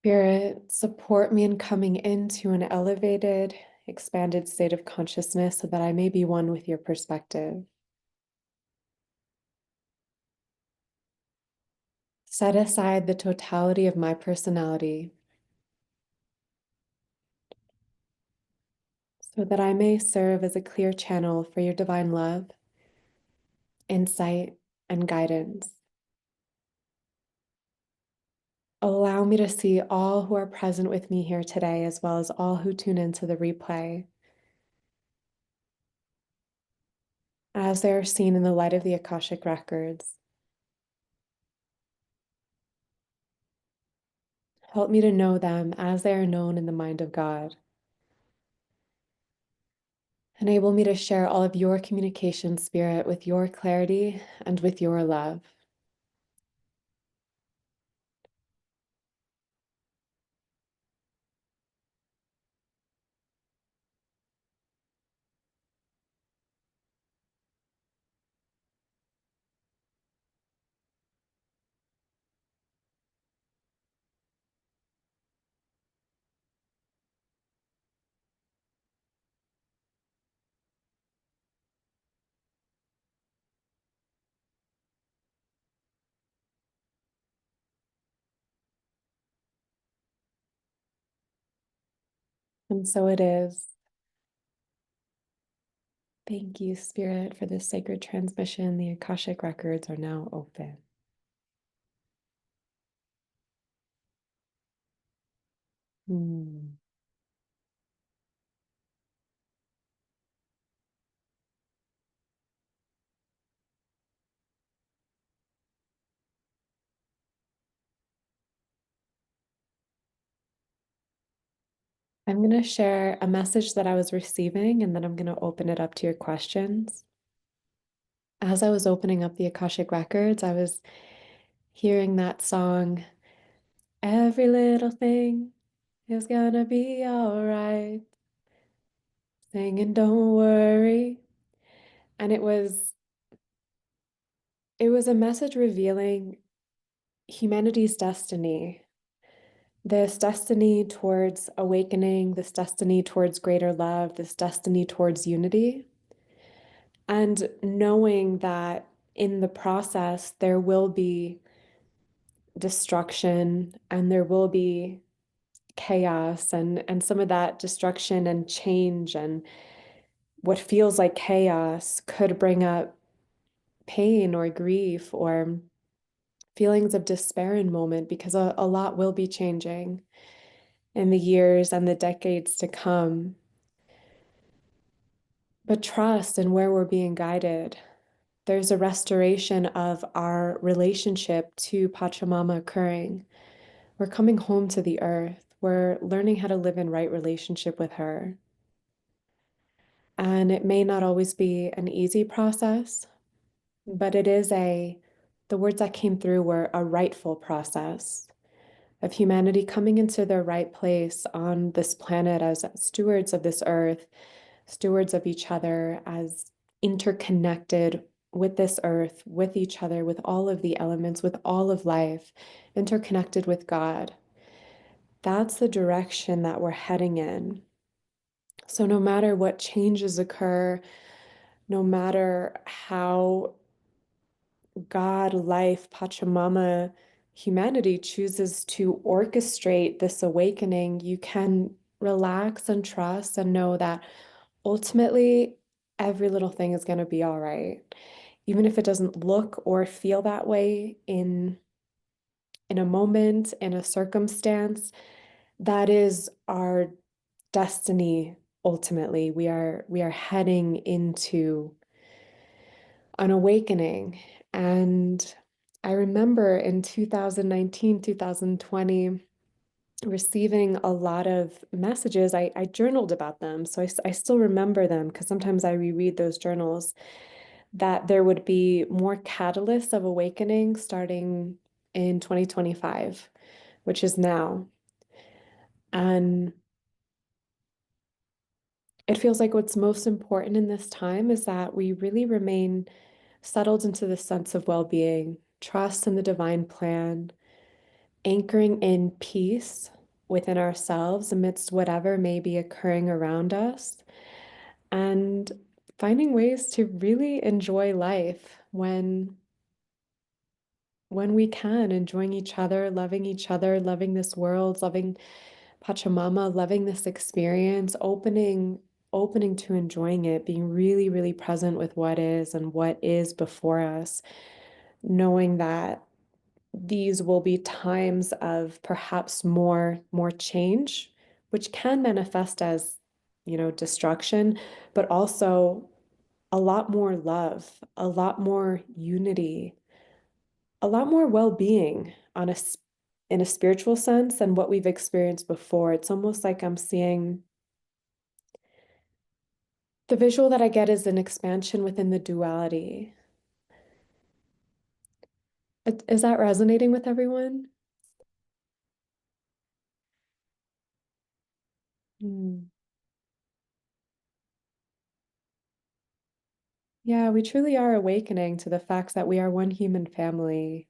Spirit, support me in coming into an elevated, expanded state of consciousness so that I may be one with your perspective. Set aside the totality of my personality so that I may serve as a clear channel for your divine love, insight, and guidance. Allow me to see all who are present with me here today, as well as all who tune into the replay, as they are seen in the light of the Akashic Records. Help me to know them as they are known in the mind of God. Enable me to share all of your communication, Spirit, with your clarity and with your love. And so it is. Thank you, Spirit, for this sacred transmission. The Akashic Records are now open. Hmm. I'm going to share a message that I was receiving, and then I'm going to open it up to your questions. As I was opening up the Akashic Records, I was hearing that song, Every Little Thing is Gonna Be All Right, singing Don't Worry. And it was a message revealing humanity's destiny, this destiny towards awakening, this destiny towards greater love, this destiny towards unity, and knowing that in the process there will be destruction and there will be chaos, and some of that destruction and change and what feels like chaos could bring up pain or grief or feelings of despair in moment, because a lot will be changing in the years and the decades to come. But trust in where we're being guided. There's a restoration of our relationship to Pachamama occurring. We're coming home to the earth. We're learning how to live in right relationship with her. And it may not always be an easy process, but the words that came through were a rightful process of humanity coming into their right place on this planet as stewards of this earth, stewards of each other, as interconnected with this earth, with each other, with all of the elements, with all of life, interconnected with God. That's the direction that we're heading in. So no matter what changes occur, no matter how God, life, Pachamama, humanity chooses to orchestrate this awakening, you can relax and trust and know that ultimately every little thing is going to be all right. Even if it doesn't look or feel that way in a moment, in a circumstance, that is our destiny ultimately. We are heading into an awakening. And I remember in 2019, 2020, receiving a lot of messages. I journaled about them. So I still remember them because sometimes I reread those journals, that there would be more catalysts of awakening starting in 2025, which is now. And it feels like what's most important in this time is that we really remain settled into the sense of well-being, trust in the divine plan, anchoring in peace within ourselves amidst whatever may be occurring around us, and finding ways to really enjoy life when we can, enjoying each other, loving this world, loving Pachamama, loving this experience, opening to enjoying it, being really, really present with what is and what is before us, knowing that these will be times of perhaps more change, which can manifest as, destruction, but also a lot more love, a lot more unity, a lot more well-being in a spiritual sense than what we've experienced before. It's almost like I'm seeing the visual that I get is an expansion within the duality. Is that resonating with everyone? Hmm. Yeah, we truly are awakening to the fact that we are one human family.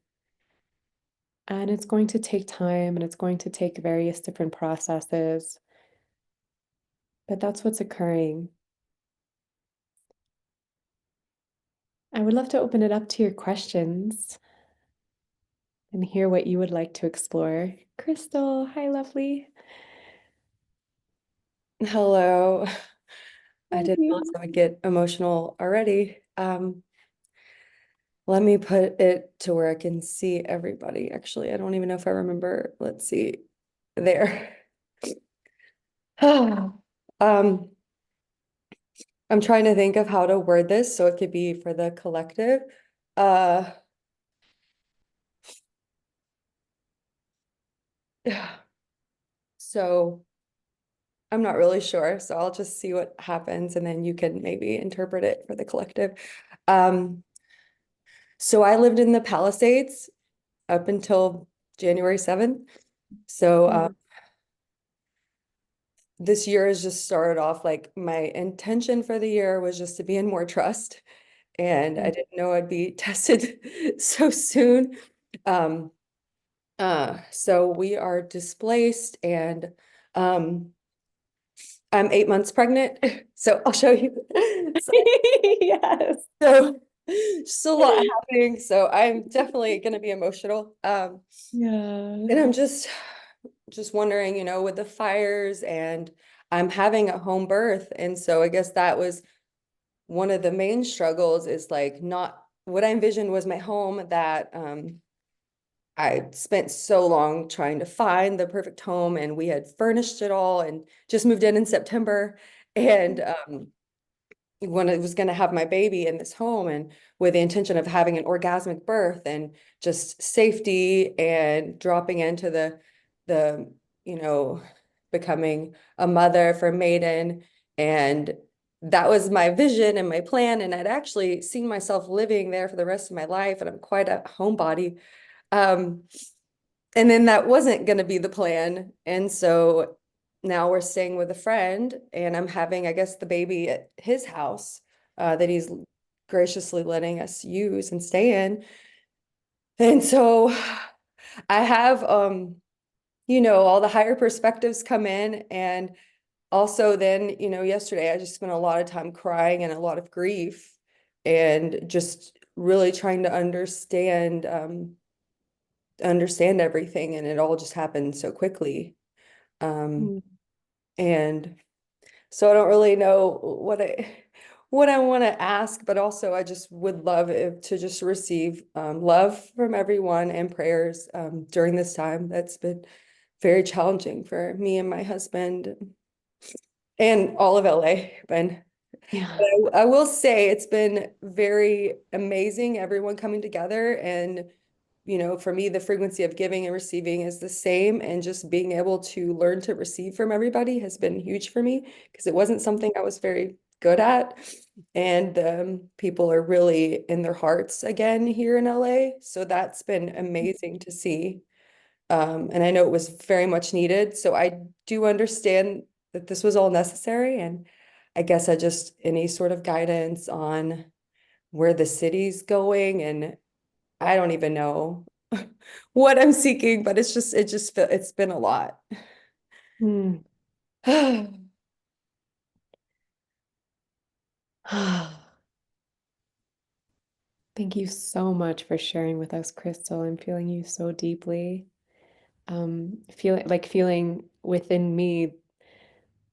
And it's going to take time and it's going to take various different processes, but that's what's occurring. I would love to open it up to your questions and hear what you would like to explore. Krystal, hi, lovely. Hello. I Hi, didn't realize beauty. I would get emotional already. Let me put it to where I can see everybody. Actually, I don't even know if I remember. Let's see. There. Um, I'm trying to think of how to word this so it could be for the collective. Uh, so I'm not really sure, so I'll just see what happens and then you can maybe interpret it for the collective. Um, so I lived in the Palisades up until January 7th. So Mm, this year has just started off like my intention for the year was just to be in more trust. And I mm, didn't know I'd be tested so soon. Um, so we are displaced and um I'm 8 months pregnant. So I'll show you. So, yes. so just a lot happening. So I'm definitely gonna be emotional. Yeah. And I'm just wondering, with the fires and I'm having a home birth. And so I guess that was one of the main struggles is like not what I envisioned was my home that I spent so long trying to find the perfect home and we had furnished it all and just moved in September. And when I was going to have my baby in this home and with the intention of having an orgasmic birth and just safety and dropping into the becoming a mother for maiden, and that was my vision and my plan, and I'd actually seen myself living there for the rest of my life, and I'm quite a homebody. um and then that wasn't going to be the plan. And so now we're staying with a friend and I'm having, I guess, the baby at his house that he's graciously letting us use and stay in. And so I have, all the higher perspectives come in. And also then, yesterday I just spent a lot of time crying and a lot of grief and just really trying to understand everything. And it all just happened so quickly. Um, Mm. and so I don't really know what I want to ask, but also I just would love to just receive love from everyone and prayers during this time that's been very challenging for me and my husband and all of LA. Yeah. But I will say it's been very amazing, everyone coming together. And for me, the frequency of giving and receiving is the same. And just being able to learn to receive from everybody has been huge for me because it wasn't something I was very good at. And people are really in their hearts again here in LA. So that's been amazing to see. And I know it was very much needed. So I do understand that this was all necessary. And I guess I just, any sort of guidance on where the city's going, and I don't even know what I'm seeking, but it's been a lot. Hmm. Thank you so much for sharing with us, Krystal. I'm feeling you so deeply. Feeling within me,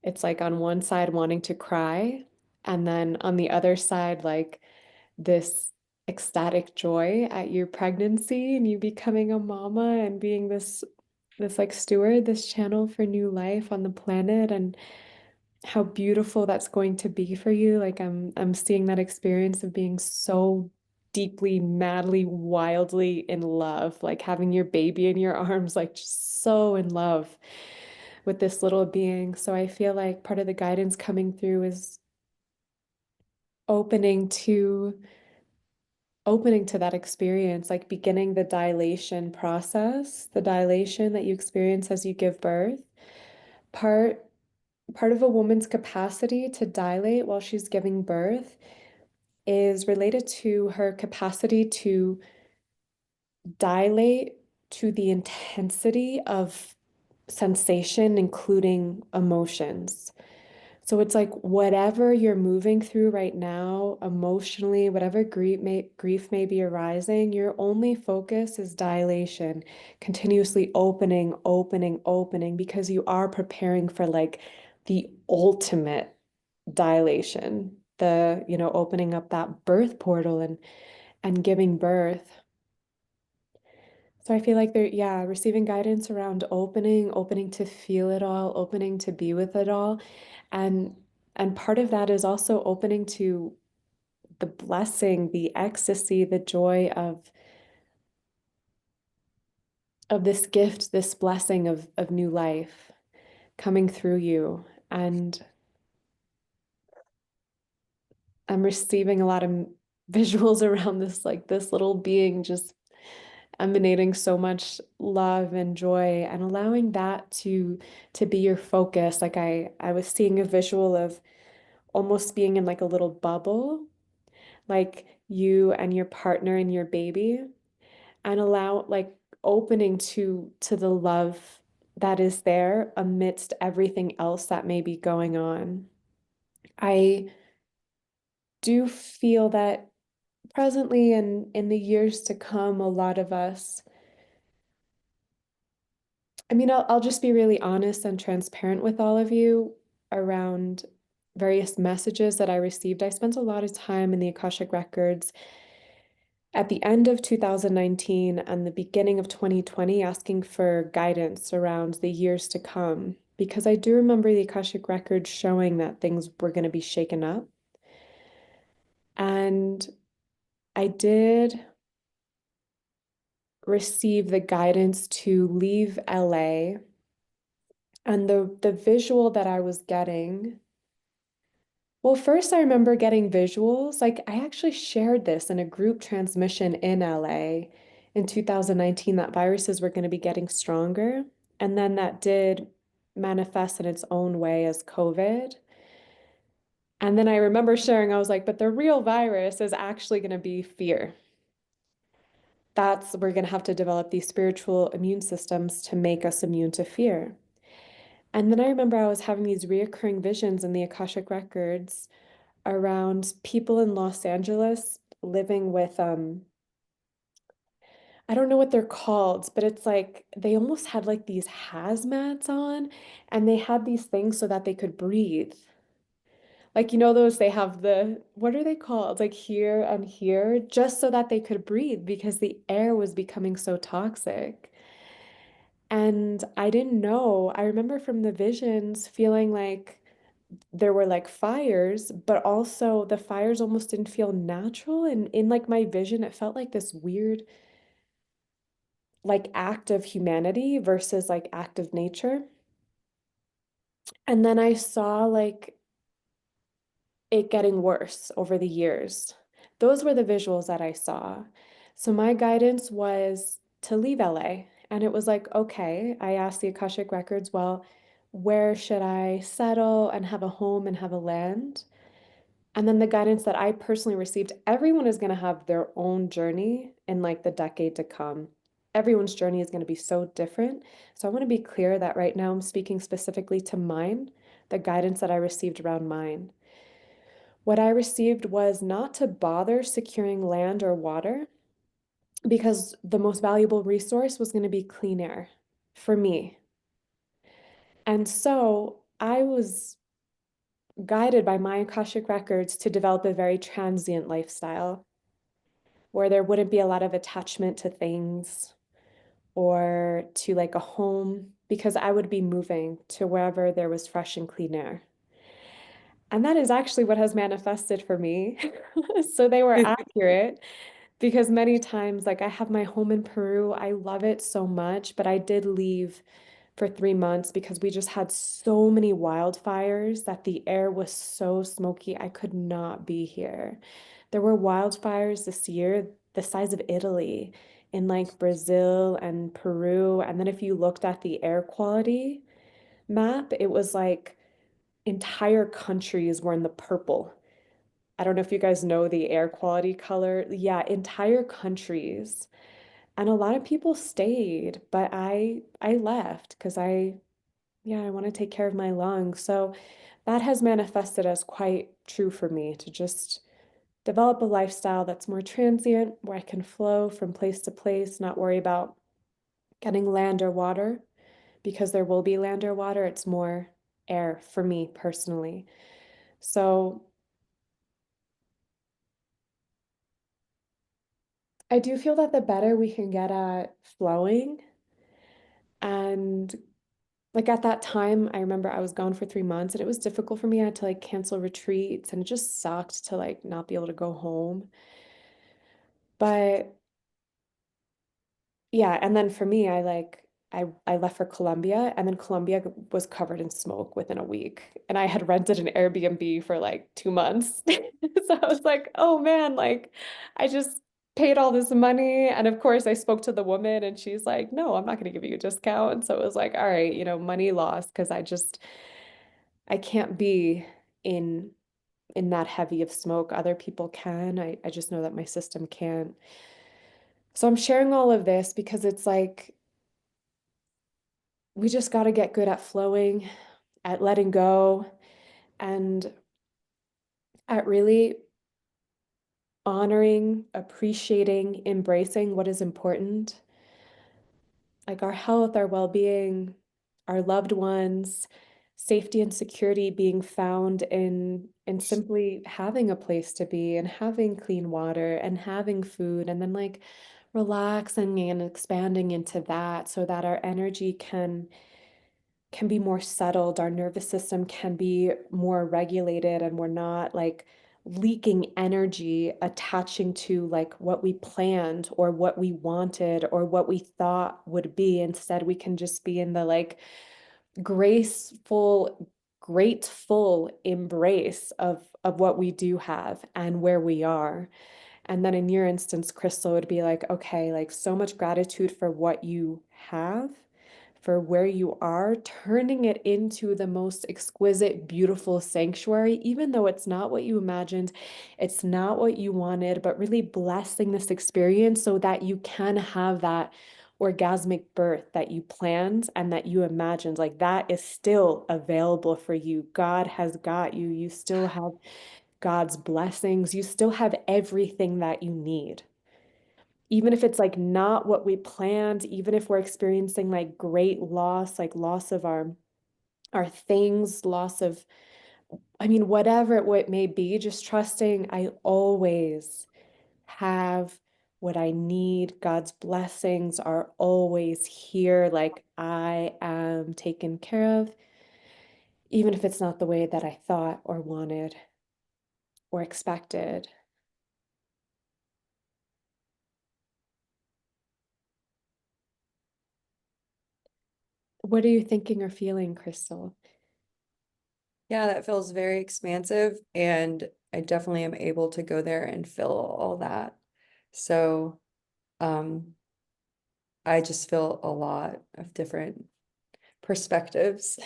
it's like on one side wanting to cry, and then on the other side, like this ecstatic joy at your pregnancy and you becoming a mama and being this like steward, this channel for new life on the planet, and how beautiful that's going to be for you. Like I'm seeing that experience of being so deeply, madly, wildly in love, like having your baby in your arms, like just so in love with this little being. So I feel like part of the guidance coming through is opening to opening to that experience, like beginning the dilation process, the dilation that you experience as you give birth. Part part of a woman's capacity to dilate while she's giving birth is related to her capacity to dilate to the intensity of sensation, including emotions. So it's like whatever you're moving through right now, emotionally, whatever grief may be arising, your only focus is dilation, continuously opening, opening, opening, because you are preparing for like the ultimate dilation, opening up that birth portal and giving birth. So I feel like yeah, receiving guidance around opening to feel it all, opening to be with it all. And and part of that is also opening to the blessing, the ecstasy, the joy of this gift, this blessing of new life coming through you. And I'm receiving a lot of visuals around this, like this little being just emanating so much love and joy and allowing that to be your focus. Like I was seeing a visual of almost being in like a little bubble, like you and your partner and your baby, and allow like opening to the love that is there amidst everything else that may be going on. I do feel that presently and in the years to come, a lot of us, I mean, I'll just be really honest and transparent with all of you around various messages that I received. I spent a lot of time in the Akashic Records at the end of 2019 and the beginning of 2020 asking for guidance around the years to come because I do remember the Akashic Records showing that things were going to be shaken up. And I did receive the guidance to leave LA. And the visual that I was getting, well, first I remember getting visuals. Like I actually shared this in a group transmission in LA in 2019 that viruses were going to be getting stronger. And then that did manifest in its own way as COVID. And then I remember sharing, I was like, but the real virus is actually going to be fear. We're going to have to develop these spiritual immune systems to make us immune to fear. And then I remember I was having these reoccurring visions in the Akashic Records around people in Los Angeles living with I don't know what they're called, but it's like they almost had like these hazmats on and they had these things so that they could breathe. Like those they have what are they called? Like here and here just so that they could breathe because the air was becoming so toxic. And I didn't know. I remember from the visions feeling like there were like fires, but also the fires almost didn't feel natural. And in like my vision, it felt like this weird like act of humanity versus like act of nature. And then I saw like it getting worse over the years. Those were the visuals that I saw. So my guidance was to leave LA. And it was like, okay, I asked the Akashic Records, well, where should I settle and have a home and have a land? And then the guidance that I personally received, everyone is going to have their own journey in like the decade to come. everyone's journey is going to be so different. So I want to be clear that right now I'm speaking specifically to mine, the guidance that I received around mine. What I received was not to bother securing land or water because the most valuable resource was going to be clean air for me. And so I was guided by my Akashic Records to develop a very transient lifestyle where there wouldn't be a lot of attachment to things or to like a home because I would be moving to wherever there was fresh and clean air. And that is actually what has manifested for me. So they were accurate because many times, like I have my home in Peru, I love it so much, but I did leave for 3 months because we just had so many wildfires that the air was so smoky. I could not be here. There were wildfires this year the size of Italy in like Brazil and Peru. And then if you looked at the air quality map, it was like entire countries were in the purple. I don't know if you guys know the air quality color. Yeah, entire countries. And a lot of people stayed, but I left because I want to take care of my lungs. So that has manifested as quite true for me to just develop a lifestyle that's more transient, where I can flow from place to place, not worry about getting land or water, because there will be land or water. It's more air for me personally. So I do feel that the better we can get at flowing and like at that time, I remember I was gone for 3 months and it was difficult for me. I had to like cancel retreats and it just sucked to like not be able to go home. But yeah, and then for me, I left for Colombia and then Colombia was covered in smoke within a week. And I had rented an Airbnb for like 2 months. So I was like, oh man, like I just paid all this money. And of course I spoke to the woman and she's like, no, I'm not going to give you a discount. And so it was like, all right, money lost because I can't be in in that heavy of smoke. Other people can. I just know that my system can't. So I'm sharing all of this because it's like we just got to get good at flowing, at letting go, and at really honoring, appreciating, embracing what is important, like our health, our well-being, our loved ones, safety and security being found in simply having a place to be and having clean water and having food and then like relaxing and expanding into that so that our energy can be more settled, our nervous system can be more regulated, and we're not like leaking energy attaching to like what we planned or what we wanted or what we thought would be. Instead, we can just be in the like graceful, grateful embrace of what we do have and where we are. And then in your instance, Krystal would be like, okay, like so much gratitude for what you have, for where you are, turning it into the most exquisite, beautiful sanctuary, even though it's not what you imagined, it's not what you wanted, but really blessing this experience so that you can have that orgasmic birth that you planned and that you imagined. Like that is still available for you. God has got you. You still have God's blessings. You still have everything that you need. Even if it's like not what we planned, even if we're experiencing like great loss, like loss of our things, loss of, I mean, whatever it may be, just trusting I always have what I need. God's blessings are always here. Like I am taken care of, even if it's not the way that I thought or wanted or expected. What are you thinking or feeling, Krystal? Yeah, that feels very expansive, and I definitely am able to go there and feel all that. So, um, I just feel a lot of different perspectives.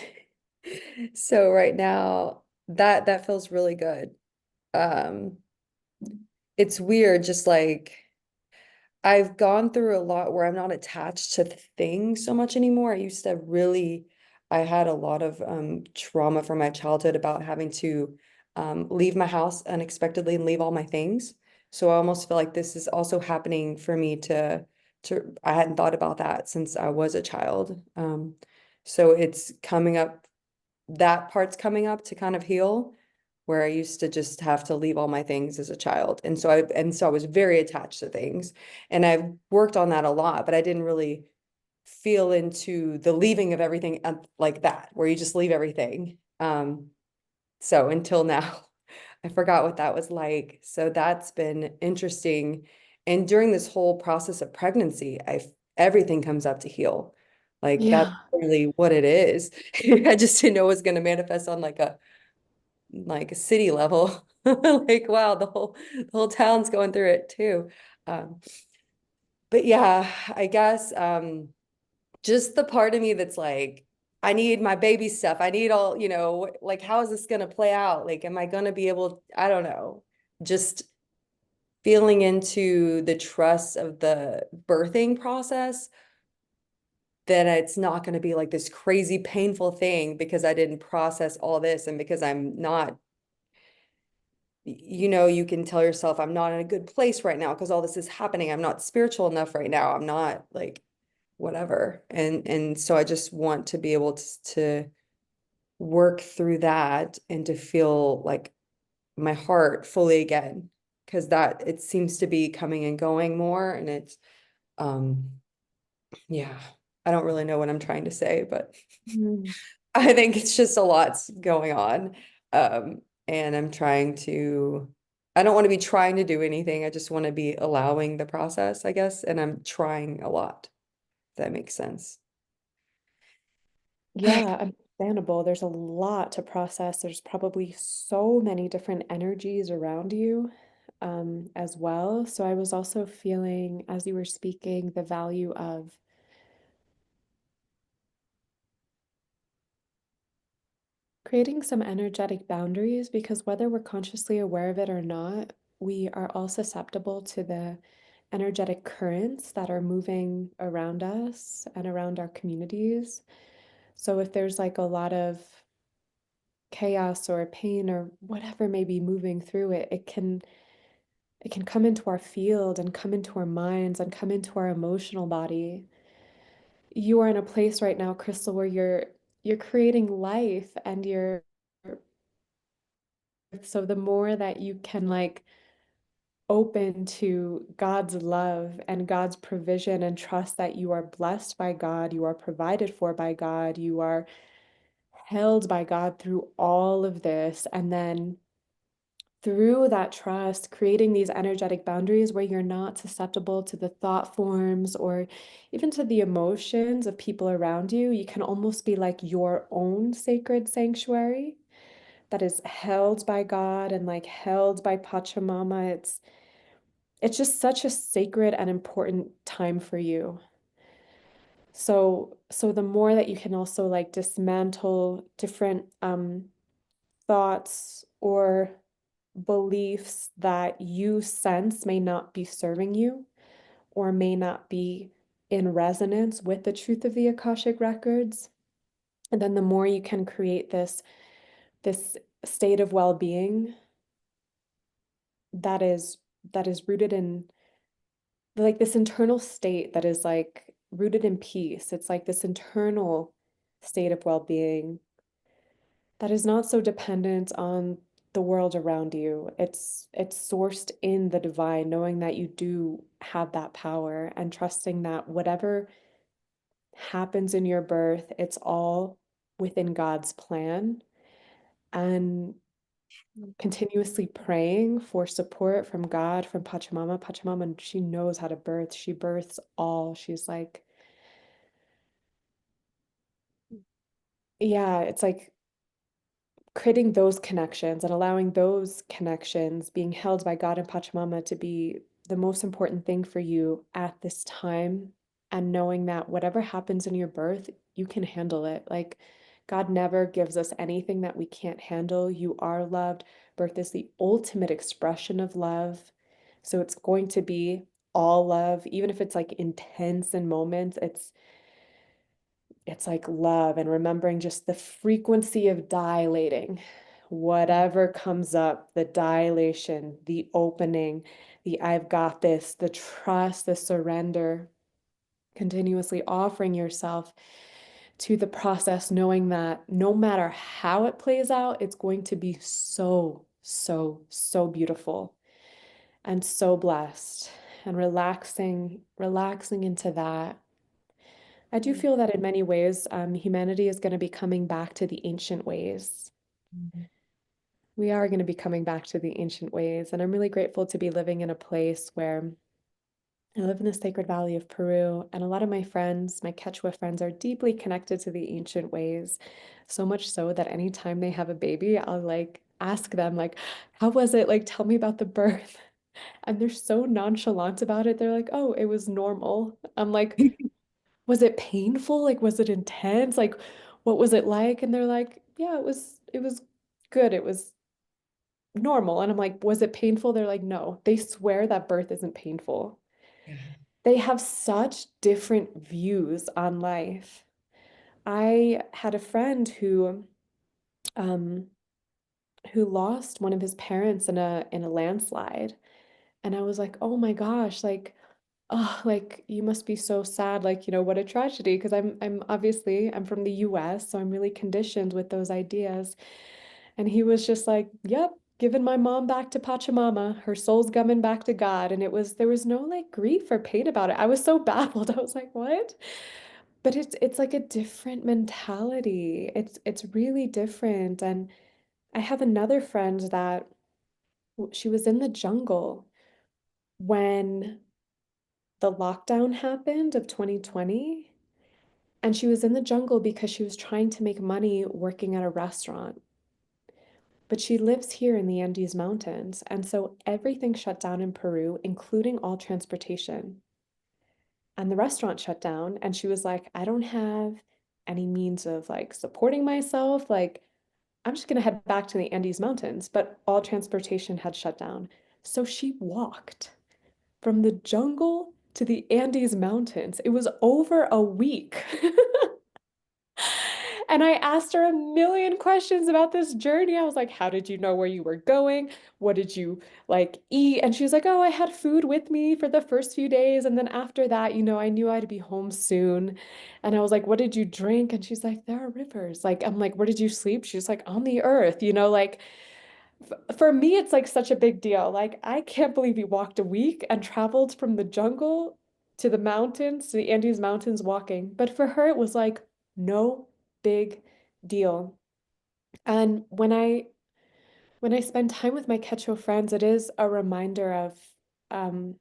So right now, that feels really good. Um, it's weird, just like I've gone through a lot where I'm not attached to things so much anymore. I had a lot of trauma from my childhood about having to leave my house unexpectedly and leave all my things. So I almost feel like this is also happening for me I hadn't thought about that since I was a child. So it's coming up, that part's coming up to kind of heal, where I used to just have to leave all my things as a child. And so I was very attached to things. And I've worked on that a lot, but I didn't really feel into the leaving of everything like that, where you just leave everything. So until now, I forgot what that was like. So that's been interesting. And during this whole process of pregnancy, everything comes up to heal. Like that's Yeah. really what it is. I just didn't know it was going to manifest on like a city level. Like, wow, the whole town's going through it too. Um, but yeah, I guess just the part of me that's like, I need my baby stuff. I need all, like, how is this gonna play out? Like, am I gonna be able, I don't know, just feeling into the trust of the birthing process, that it's not going to be like this crazy painful thing because I didn't process all this, and because I'm not, you can tell yourself, I'm not in a good place right now because all this is happening. I'm not spiritual enough right now. I'm not like whatever. And so I just want to be able to work through that and to feel like my heart fully again, because that it seems to be coming and going more. And it's um yeah, I don't really know what I'm trying to say, but Mm. I think it's just a lot's going on. And I don't want to be trying to do anything. I just want to be allowing the process, I guess. And I'm trying a lot, if that makes sense. Yeah, understandable. There's a lot to process. There's probably so many different energies around you, as well. So I was also feeling, as you were speaking, the value of creating some energetic boundaries, because whether we're consciously aware of it or not, we are all susceptible to the energetic currents that are moving around us and around our communities. So if there's like a lot of chaos or pain or whatever may be moving through it, it can come into our field and come into our minds and come into our emotional body. You are in a place right now, Krystal, where you're creating life and you're so the more that you can like open to God's love and God's provision and trust that you are blessed by God, you are provided for by God, you are held by God through all of this, and then through that trust, creating these energetic boundaries where you're not susceptible to the thought forms or even to the emotions of people around you. You can almost be like your own sacred sanctuary that is held by God and like held by Pachamama. It's just such a sacred and important time for you. So the more that you can also like dismantle different thoughts or beliefs that you sense may not be serving you or may not be in resonance with the truth of the Akashic records, and then the more you can create this state of well-being that is that is rooted in like this internal state that is like rooted in peace. It's like this internal state of well-being that is not so dependent on the world around you. It's sourced in the divine, knowing that you do have that power and trusting that whatever happens in your birth, it's all within God's plan, and continuously praying for support from God, from Pachamama. Pachamama, she knows how to birth. She births all. She's like, yeah, it's like creating those connections and allowing those connections being held by God and Pachamama to be the most important thing for you at this time. And knowing that whatever happens in your birth, you can handle it. Like, God never gives us anything that we can't handle. You are loved. Birth is the ultimate expression of love. So it's going to be all love, even if it's like intense in moments, it's like love and remembering just the frequency of dilating. Whatever comes up, the dilation, the opening, the I've got this, the trust, the surrender, continuously offering yourself to the process, knowing that no matter how it plays out, it's going to be so, so, so beautiful and so blessed and relaxing into that. I do feel that in many ways, humanity is going to be coming back to the ancient ways. We are going to be coming back to the ancient ways. And I'm really grateful to be living in a place where I live in the Sacred Valley of Peru, and a lot of my friends, my Quechua friends, are deeply connected to the ancient ways. So much so that anytime they have a baby, I'll like ask them, like, how was it? Like, tell me about the birth. And they're so nonchalant about it. They're like, oh, it was normal. I'm like, was it painful? Like, was it intense? Like, what was it like? And they're like, yeah, it was good. It was normal. And I'm like, was it painful? They're like, no. They swear that birth isn't painful. Yeah. They have such different views on life. I had a friend um who lost one of his parents in a landslide. And I was like, oh my gosh, like, oh, like you must be so sad. Like, what a tragedy. Because I'm obviously I'm from the US, so I'm really conditioned with those ideas. And he was just like, yep, giving my mom back to Pachamama. Her soul's coming back to God. And there was no like grief or pain about it. I was so baffled. I was like, what? But it's like a different mentality. It's really different. And I have another friend that she was in the jungle when the lockdown happened of 2020. And she was in the jungle because she was trying to make money working at a restaurant. But she lives here in the Andes Mountains. And so everything shut down in Peru, including all transportation. And the restaurant shut down. And she was like, I don't have any means of like supporting myself. Like, I'm just going to head back to the Andes Mountains. But all transportation had shut down. So she walked from the jungle to the Andes Mountains. It was over a week. And I asked her a million questions about this journey. I was like, how did you know where you were going? What did you like eat? And she was like, oh, I had food with me for the first few days. And then after that, I knew I'd be home soon. And I was like, what did you drink? And she's like, there are rivers. Like, I'm like, where did you sleep? She's like, on the earth, like for me, it's like such a big deal. Like, I can't believe you walked a week and traveled from the jungle to the mountains, to the Andes Mountains walking. But for her, it was like no big deal. And when I spend time with my Quechua friends, it is a reminder um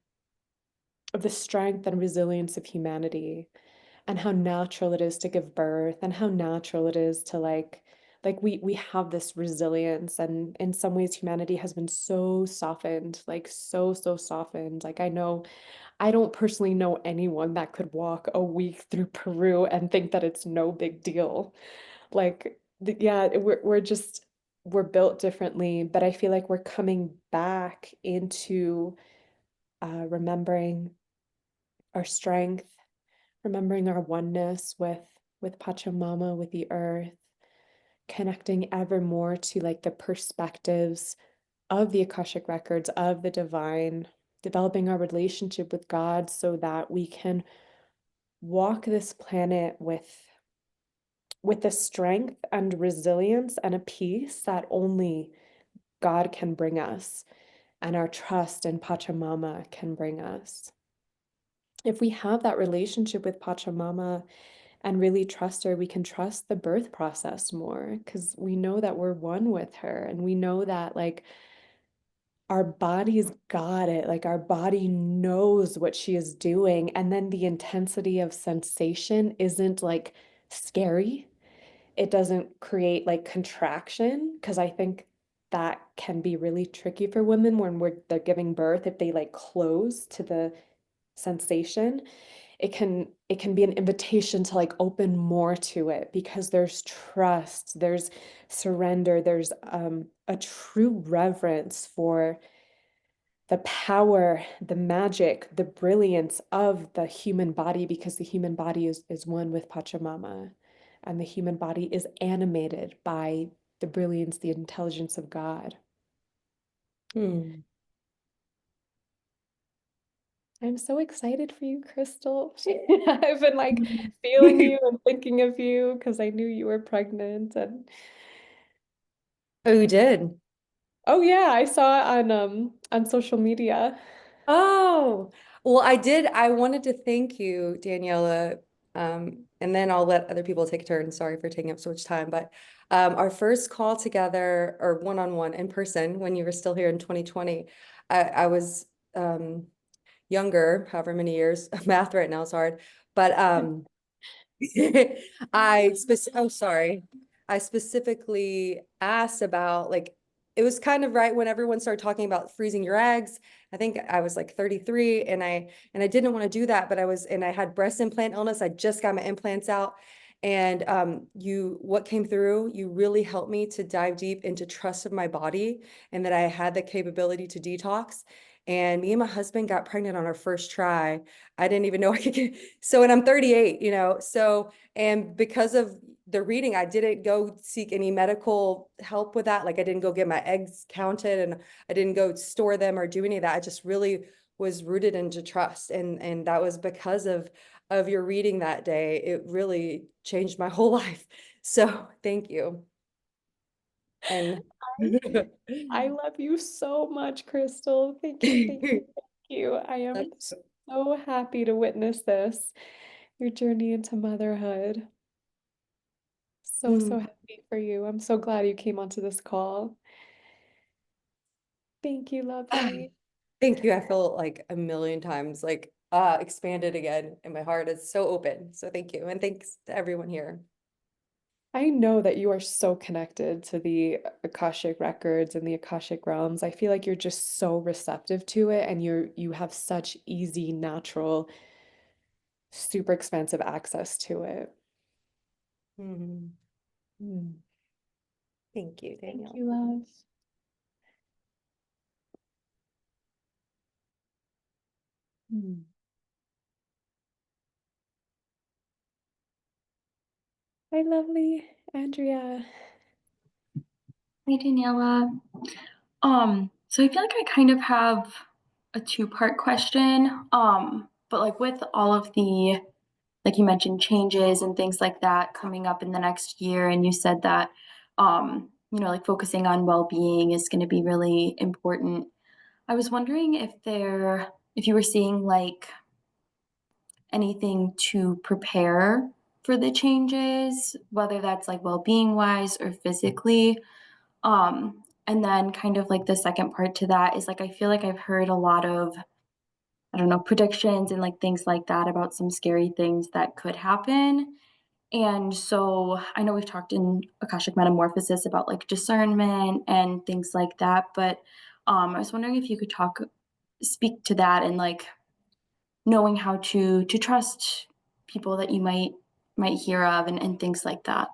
of the strength and resilience of humanity and how natural it is to give birth and how natural it is to like we have this resilience, and in some ways humanity has been so softened, like so softened. Like I don't personally know anyone that could walk a week through Peru and think that it's no big deal. Like yeah, we're built differently, but I feel like we're coming back into remembering our strength, remembering our oneness with Pachamama, with the earth, connecting ever more to like the perspectives of the Akashic Records, of the divine, developing our relationship with God so that we can walk this planet with a strength and resilience and a peace that only God can bring us and our trust in Pachamama can bring us. If we have that relationship with Pachamama and really trust her, we can trust the birth process more because we know that we're one with her, and we know that like our body's got it. Like our body knows what she is doing. And then the intensity of sensation isn't like scary. It doesn't create like contraction because I think that can be really tricky for women when they're giving birth if they like close to the sensation. It can be an invitation to like open more to it because there's trust, there's surrender, there's a true reverence for the power, the magic, the brilliance of the human body, because the human body is one with Pachamama, and the human body is animated by the brilliance, the intelligence of God. Hmm. I'm so excited for you, Krystal. I've been like feeling you and thinking of you because I knew you were pregnant. And Oh, you did? oh yeah, I saw it on social media. Oh, well, I did. I wanted to thank you, Daniela. And then I'll let other people take a turn. Sorry for taking up so much time. But our first call together or one-on-one in person when you were still here in 2020, I was younger, however many years. Math right now is hard. But oh, sorry. I specifically asked about like it was kind of right when everyone started talking about freezing your eggs. I think I was like 33 and I didn't want to do that, but I had breast implant illness. I just got my implants out. And what came through, you really helped me to dive deep into trust of my body and that I had the capability to detox. And me and my husband got pregnant on our first try. I didn't even know I could get so, and I'm 38, so, and because of the reading, I didn't go seek any medical help with that. Like I didn't go get my eggs counted and I didn't go store them or do any of that. I just really was rooted into trust. And that was because of your reading that day. It really changed my whole life. So thank you. And I love you so much, Krystal. Thank you, thank you, thank you. I am so happy to witness this, your journey into motherhood. So, so Mm. happy for you. I'm so glad you came onto this call. Thank you, lovely. Thank you. I feel like a million times like expanded again in my heart. It's so open. So thank you. And thanks to everyone here. I know that you are so connected to the Akashic Records and the Akashic realms. I feel like you're just so receptive to it and you have such easy, natural, super expansive access to it. Mhm. Mm. Thank you, Thank Danielle. you, love. Mm. Hi, lovely Andrea. Hi, Daniela. So I feel like I kind of have a two-part question. But like with all of the, like you mentioned, changes and things like that coming up in the next year, and you said that, like focusing on well-being is going to be really important. I was wondering if you were seeing like anything to prepare for the changes, whether that's like well-being wise or physically. And then kind of like the second part to that is like I feel like I've heard a lot of, I don't know, predictions and like things like that about some scary things that could happen. And so I know we've talked in Akashic Metamorphosis about like discernment and things like that, but I was wondering if you could speak to that and like knowing how to trust people that you might hear of and things like that.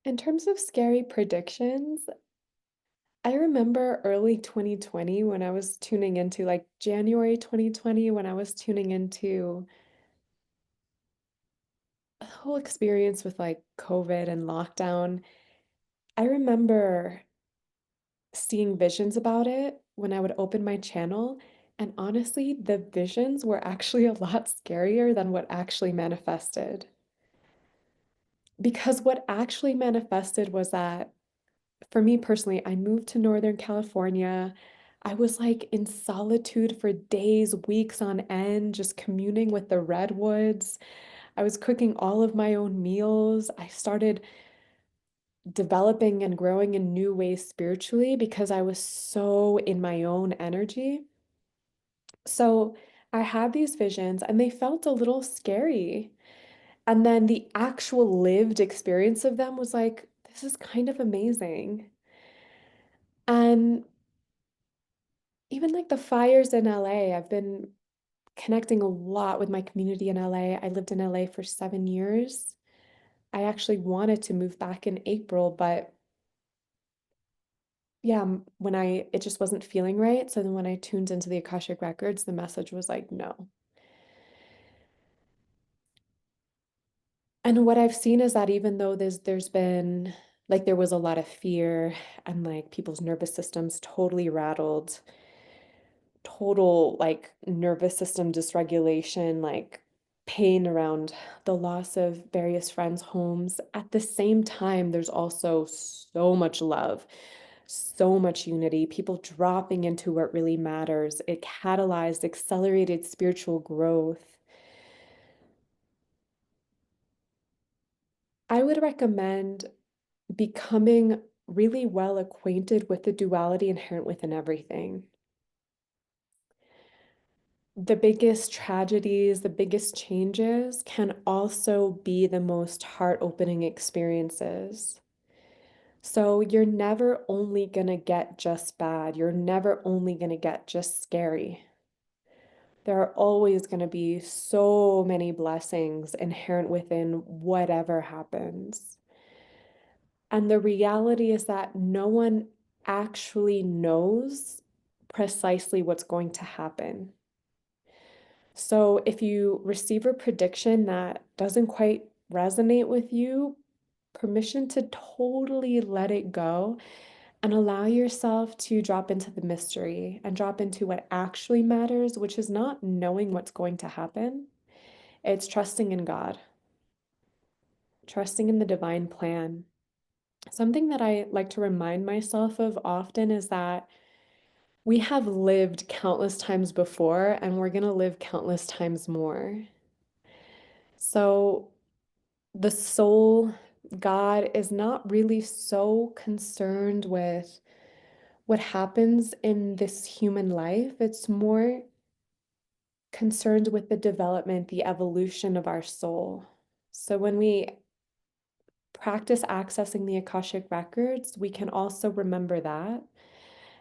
In terms of scary predictions, I remember early 2020 when I was tuning into like January 2020 when I was tuning into a whole experience with like COVID and lockdown. I remember seeing visions about it when I would open my channel. And honestly, the visions were actually a lot scarier than what actually manifested. Because what actually manifested was that for me personally, I moved to Northern California. I was like in solitude for days, weeks on end, just communing with the redwoods. I was cooking all of my own meals. I started developing and growing in new ways spiritually because I was so in my own energy. So I had these visions and they felt a little scary. And then the actual lived experience of them was like, this is kind of amazing. And even like the fires in LA, I've been connecting a lot with my community in LA. I lived in LA for 7 years. I actually wanted to move back in April, but yeah, when it just wasn't feeling right. So then when I tuned into the Akashic Records, the message was like, no. And what I've seen is that even though there's been like there was a lot of fear and like people's nervous systems totally rattled, total like nervous system dysregulation, like pain around the loss of various friends' homes. At the same time, there's also so much love, so much unity, people dropping into what really matters. It catalyzed, accelerated spiritual growth. I would recommend becoming really well acquainted with the duality inherent within everything. The biggest tragedies, the biggest changes can also be the most heart-opening experiences. So you're never only going to get just bad. You're never only going to get just scary. There are always going to be so many blessings inherent within whatever happens. And the reality is that no one actually knows precisely what's going to happen. So if you receive a prediction that doesn't quite resonate with you, permission to totally let it go and allow yourself to drop into the mystery and drop into what actually matters, which is not knowing what's going to happen. It's trusting in God, trusting in the divine plan. Something that I like to remind myself of often is that we have lived countless times before and we're going to live countless times more. So the soul, God, is not really so concerned with what happens in this human life. It's more concerned with the development, the evolution of our soul. So when we practice accessing the Akashic Records, we can also remember that.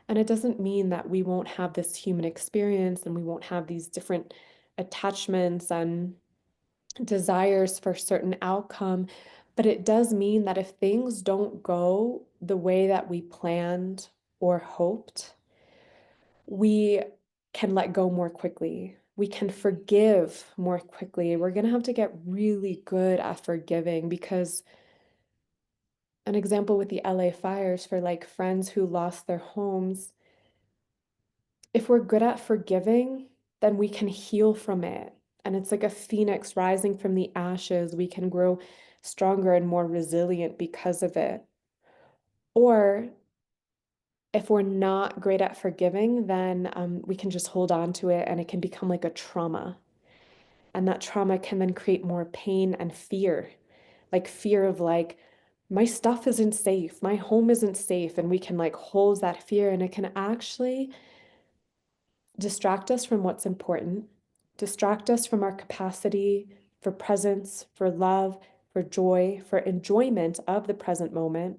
And it doesn't mean that we won't have this human experience and we won't have these different attachments and desires for certain outcome. But it does mean that if things don't go the way that we planned or hoped, we can let go more quickly. We can forgive more quickly. We're going to have to get really good at forgiving because an example with the LA fires for like friends who lost their homes, if we're good at forgiving, then we can heal from it. And it's like a phoenix rising from the ashes. We can grow stronger and more resilient because of it. Or if we're not great at forgiving, then we can just hold on to it and it can become like a trauma. And that trauma can then create more pain and fear, like fear of like, my stuff isn't safe, my home isn't safe. And we can like hold that fear and it can actually distract us from what's important, distract us from our capacity for presence, for love, for joy, for enjoyment of the present moment.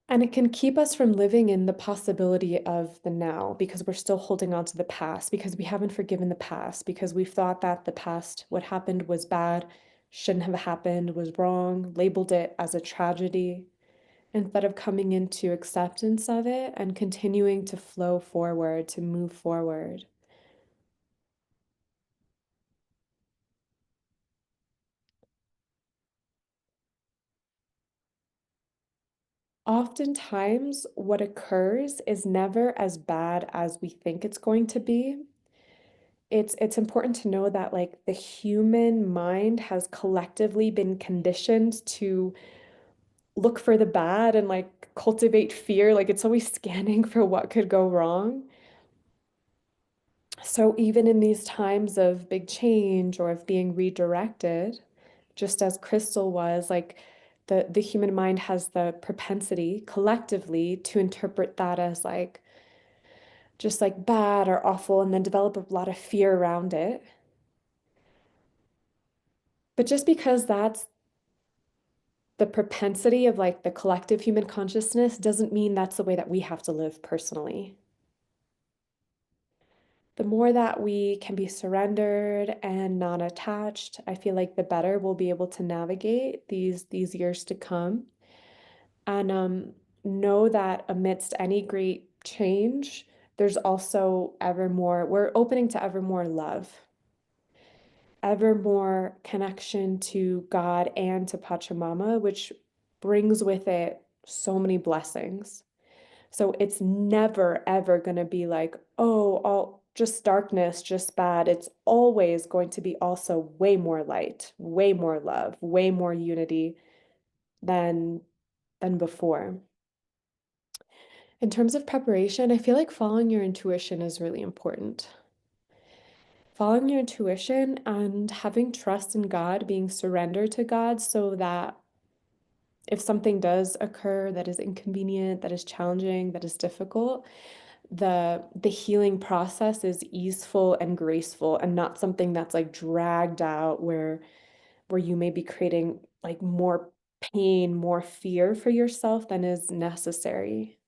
And it can keep us from living in the possibility of the now because we're still holding on to the past, because we haven't forgiven the past, because we've thought that the past, what happened was bad, shouldn't have happened, was wrong, labeled it as a tragedy, instead of coming into acceptance of it and continuing to flow forward, to move forward. Oftentimes, what occurs is never as bad as we think it's going to be. It's important to know that like the human mind has collectively been conditioned to look for the bad and like cultivate fear. Like it's always scanning for what could go wrong. So even in these times of big change or of being redirected, just as Krystal was, like the human mind has the propensity collectively to interpret that as like just like bad or awful and then develop a lot of fear around it. But just because that's the propensity of like the collective human consciousness doesn't mean that's the way that we have to live personally. The more that we can be surrendered and not attached, I feel like the better we'll be able to navigate these years to come. And know that amidst any great change, there's also ever more, we're opening to ever more love, ever more connection to God and to Pachamama, which brings with it so many blessings. So it's never, ever going to be like, oh, all just darkness, just bad. It's always going to be also way more light, way more love, way more unity than before. In terms of preparation, I feel like following your intuition is really important. Following your intuition and having trust in God, being surrendered to God so that if something does occur that is inconvenient, that is challenging, that is difficult, the healing process is easeful and graceful and not something that's like dragged out where you may be creating like more pain, more fear for yourself than is necessary.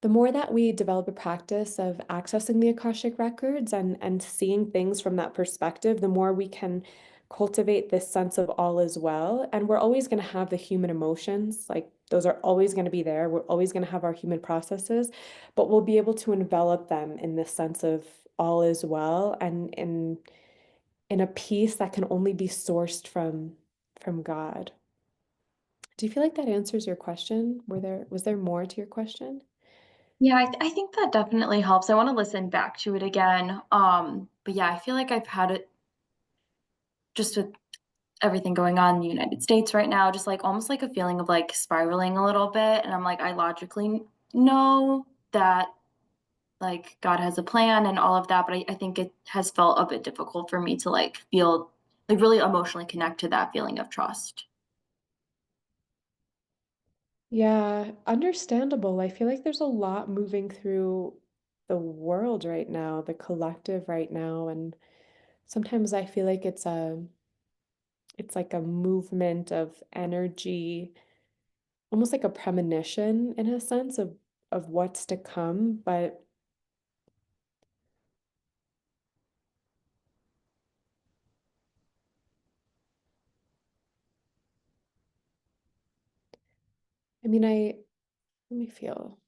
The more that we develop a practice of accessing the Akashic Records and seeing things from that perspective, the more we can cultivate this sense of all is well. And we're always going to have the human emotions, like those are always going to be there. We're always going to have our human processes, but we'll be able to envelop them in this sense of all is well and in a peace that can only be sourced from God. Do you feel like that answers your question? Was there more to your question? Yeah, I think that definitely helps. I want to listen back to it again. But yeah, I feel like I've had it just with everything going on in the United States right now, just like almost like a feeling of like spiraling a little bit. And I'm like, I logically know that like God has a plan and all of that, but I think it has felt a bit difficult for me to like feel like really emotionally connect to that feeling of trust. Yeah, understandable. I feel like there's a lot moving through the world right now, the collective right now, and sometimes I feel like it's like a movement of energy, almost like a premonition in a sense of what's to come, but I mean, I let me feel.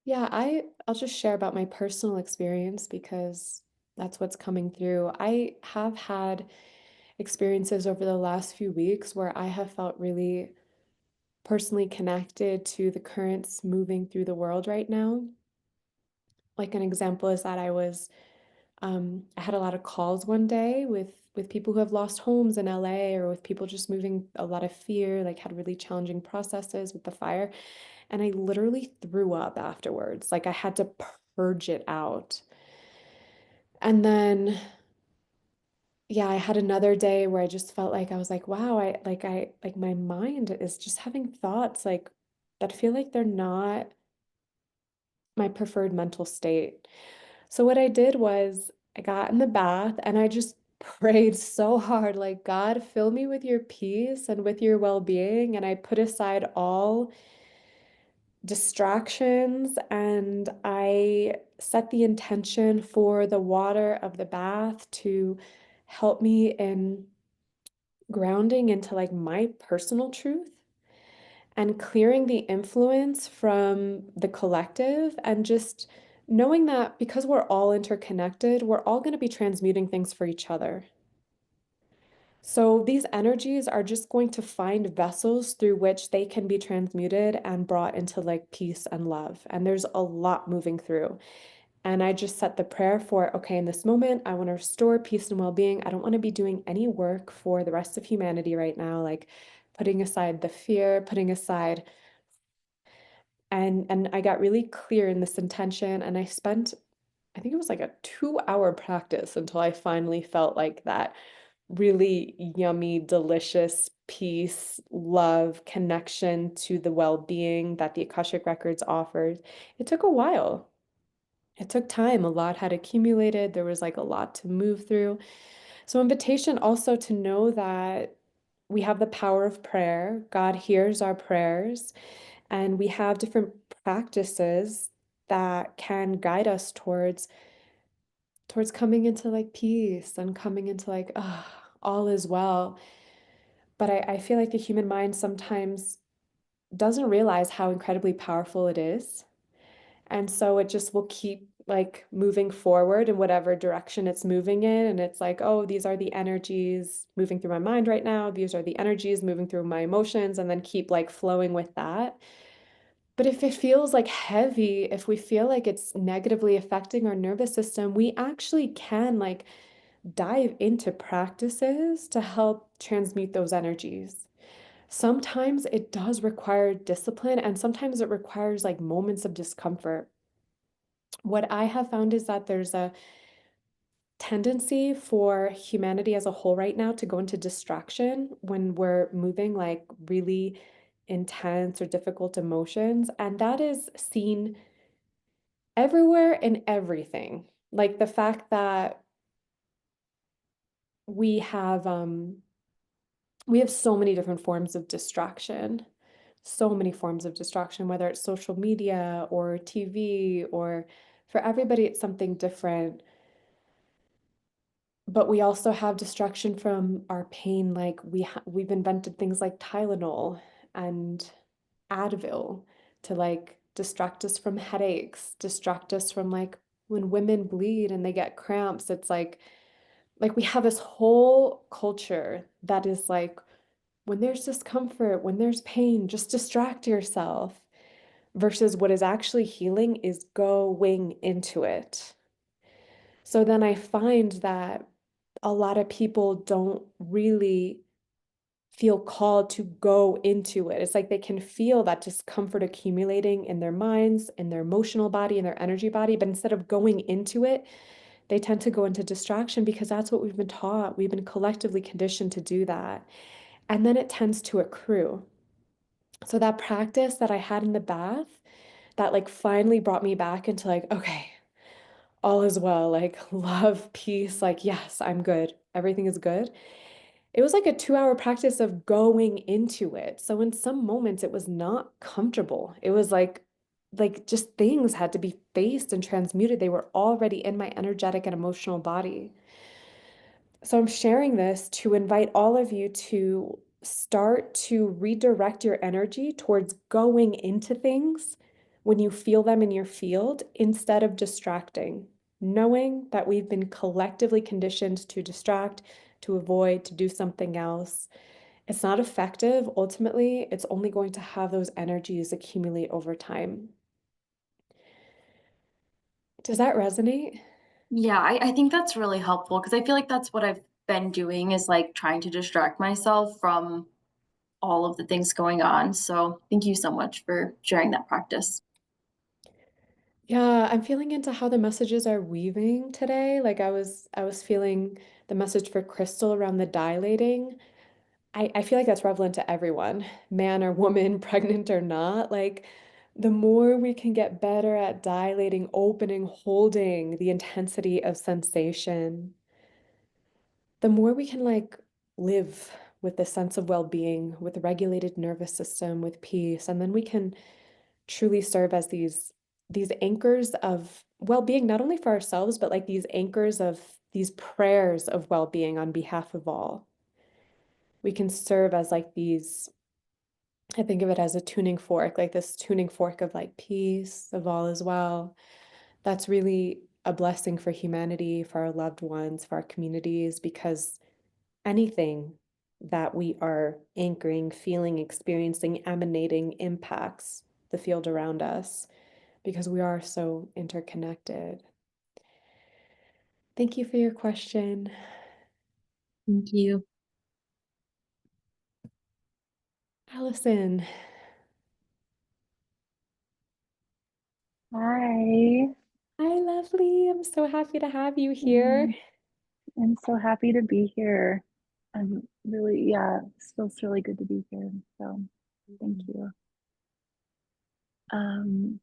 Yeah, I'll just share about my personal experience because that's what's coming through. I have had experiences over the last few weeks where I have felt really personally connected to the currents moving through the world right now. Like an example is that I had a lot of calls one day with people who have lost homes in LA or with people just moving a lot of fear, like had really challenging processes with the fire. And I literally threw up afterwards. Like I had to purge it out. And then yeah, I had another day where I just felt like I was like, wow, I like my mind is just having thoughts like that feel like they're not my preferred mental state. So what I did was I got in the bath and I just prayed so hard, like, God, fill me with your peace and with your well-being. And I put aside all distractions and I set the intention for the water of the bath to help me in grounding into like my personal truth and clearing the influence from the collective and just knowing that because we're all interconnected, we're all going to be transmuting things for each other. So these energies are just going to find vessels through which they can be transmuted and brought into like peace and love. And there's a lot moving through. And I just set the prayer for, okay, in this moment, I want to restore peace and well-being. I don't want to be doing any work for the rest of humanity right now, like putting aside the fear, putting aside and I got really clear in this intention and I spent I think it was like a 2-hour practice until I finally felt like that really yummy, delicious peace, love, connection to the well-being that the Akashic Records offers. It took a while. It took time. A lot had accumulated. There was like a lot to move through. So, invitation also to know that we have the power of prayer. God hears our prayers, and we have different practices that can guide us towards coming into like peace and coming into like, all is well. But I feel like the human mind sometimes doesn't realize how incredibly powerful it is. And so it just will keep like moving forward in whatever direction it's moving in. And it's like, oh, these are the energies moving through my mind right now. These are the energies moving through my emotions, and then keep like flowing with that. But if it feels like heavy, if we feel like it's negatively affecting our nervous system, we actually can like dive into practices to help transmute those energies. Sometimes it does require discipline, and sometimes it requires like moments of discomfort. What I have found is that there's a tendency for humanity as a whole right now to go into distraction when we're moving like really intense or difficult emotions. And that is seen everywhere in everything. Like the fact that we have um we have so many different forms of distraction. So many forms of distraction, whether it's social media or TV, or for everybody it's something different. But we also have distraction from our pain, like we've invented things like Tylenol and Advil to like distract us from headaches, distract us from like when women bleed and they get cramps. It's like we have this whole culture that is like when there's discomfort, when there's pain, just distract yourself. Versus what is actually healing is going into it. So then I find that a lot of people don't really feel called to go into it. It's like they can feel that discomfort accumulating in their minds, in their emotional body, in their energy body, but instead of going into it, they tend to go into distraction because that's what we've been taught. We've been collectively conditioned to do that. And then it tends to accrue. So that practice that I had in the bath, that like finally brought me back into like, okay, all is well, like love, peace, like, yes, I'm good. Everything is good. It was like a 2 hour practice of going into it. So in some moments it was not comfortable. It was like just things had to be faced and transmuted. They were already in my energetic and emotional body. So I'm sharing this to invite all of you to start to redirect your energy towards going into things when you feel them in your field instead of distracting. Knowing that we've been collectively conditioned to distract, to avoid, to do something else. It's not effective. Ultimately, it's only going to have those energies accumulate over time. Does that resonate? Yeah, I think that's really helpful because I feel like that's what I've been doing is like trying to distract myself from all of the things going on. So thank you so much for sharing that practice. Yeah, I'm feeling into how the messages are weaving today. Like I was feeling the message for Krystal around the dilating. I feel like that's relevant to everyone, man or woman, pregnant or not. Like the more we can get better at dilating, opening, holding the intensity of sensation, the more we can like live with the sense of well-being, with a regulated nervous system, with peace, and then we can truly serve as these anchors of well-being, not only for ourselves, but like these anchors of these prayers of well-being on behalf of all. We can serve as like these, I think of it as a tuning fork, like this tuning fork of like peace, of all is well. That's really a blessing for humanity, for our loved ones, for our communities, because anything that we are anchoring, feeling, experiencing, emanating impacts the field around us because we are so interconnected. Thank you for your question. Thank you. Allison, Hi, hi, lovely. I'm so happy to have you here. mm, I'm so happy to be here. I'm really, yeah, it feels really good to be here. So thank you. Um,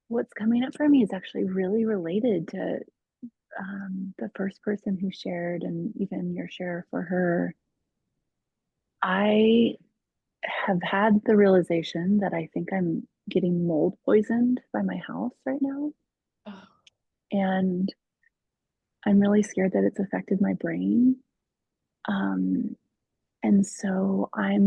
what's coming up for me is actually really related to the first person who shared and even your share for her. I have had the realization that I think I'm getting mold poisoned by my house right now. Oh, And I'm really scared that it's affected my brain. Um, and so I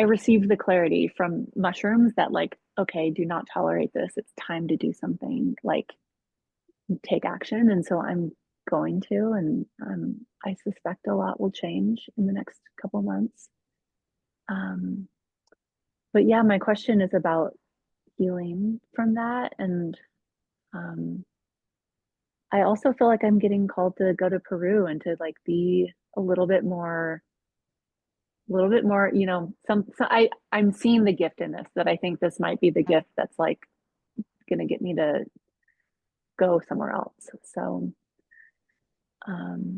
received the clarity from mushrooms that, like, okay, do not tolerate this. It's time to do something, like take action. And so I'm going to, and I suspect a lot will change in the next couple months. Um, but yeah, my question is about healing from that. And um, I also feel like I'm getting called to go to Peru and to like be a little bit more, you know, I'm seeing the gift in this, that I think this might be the gift that's like going to get me to go somewhere else. So,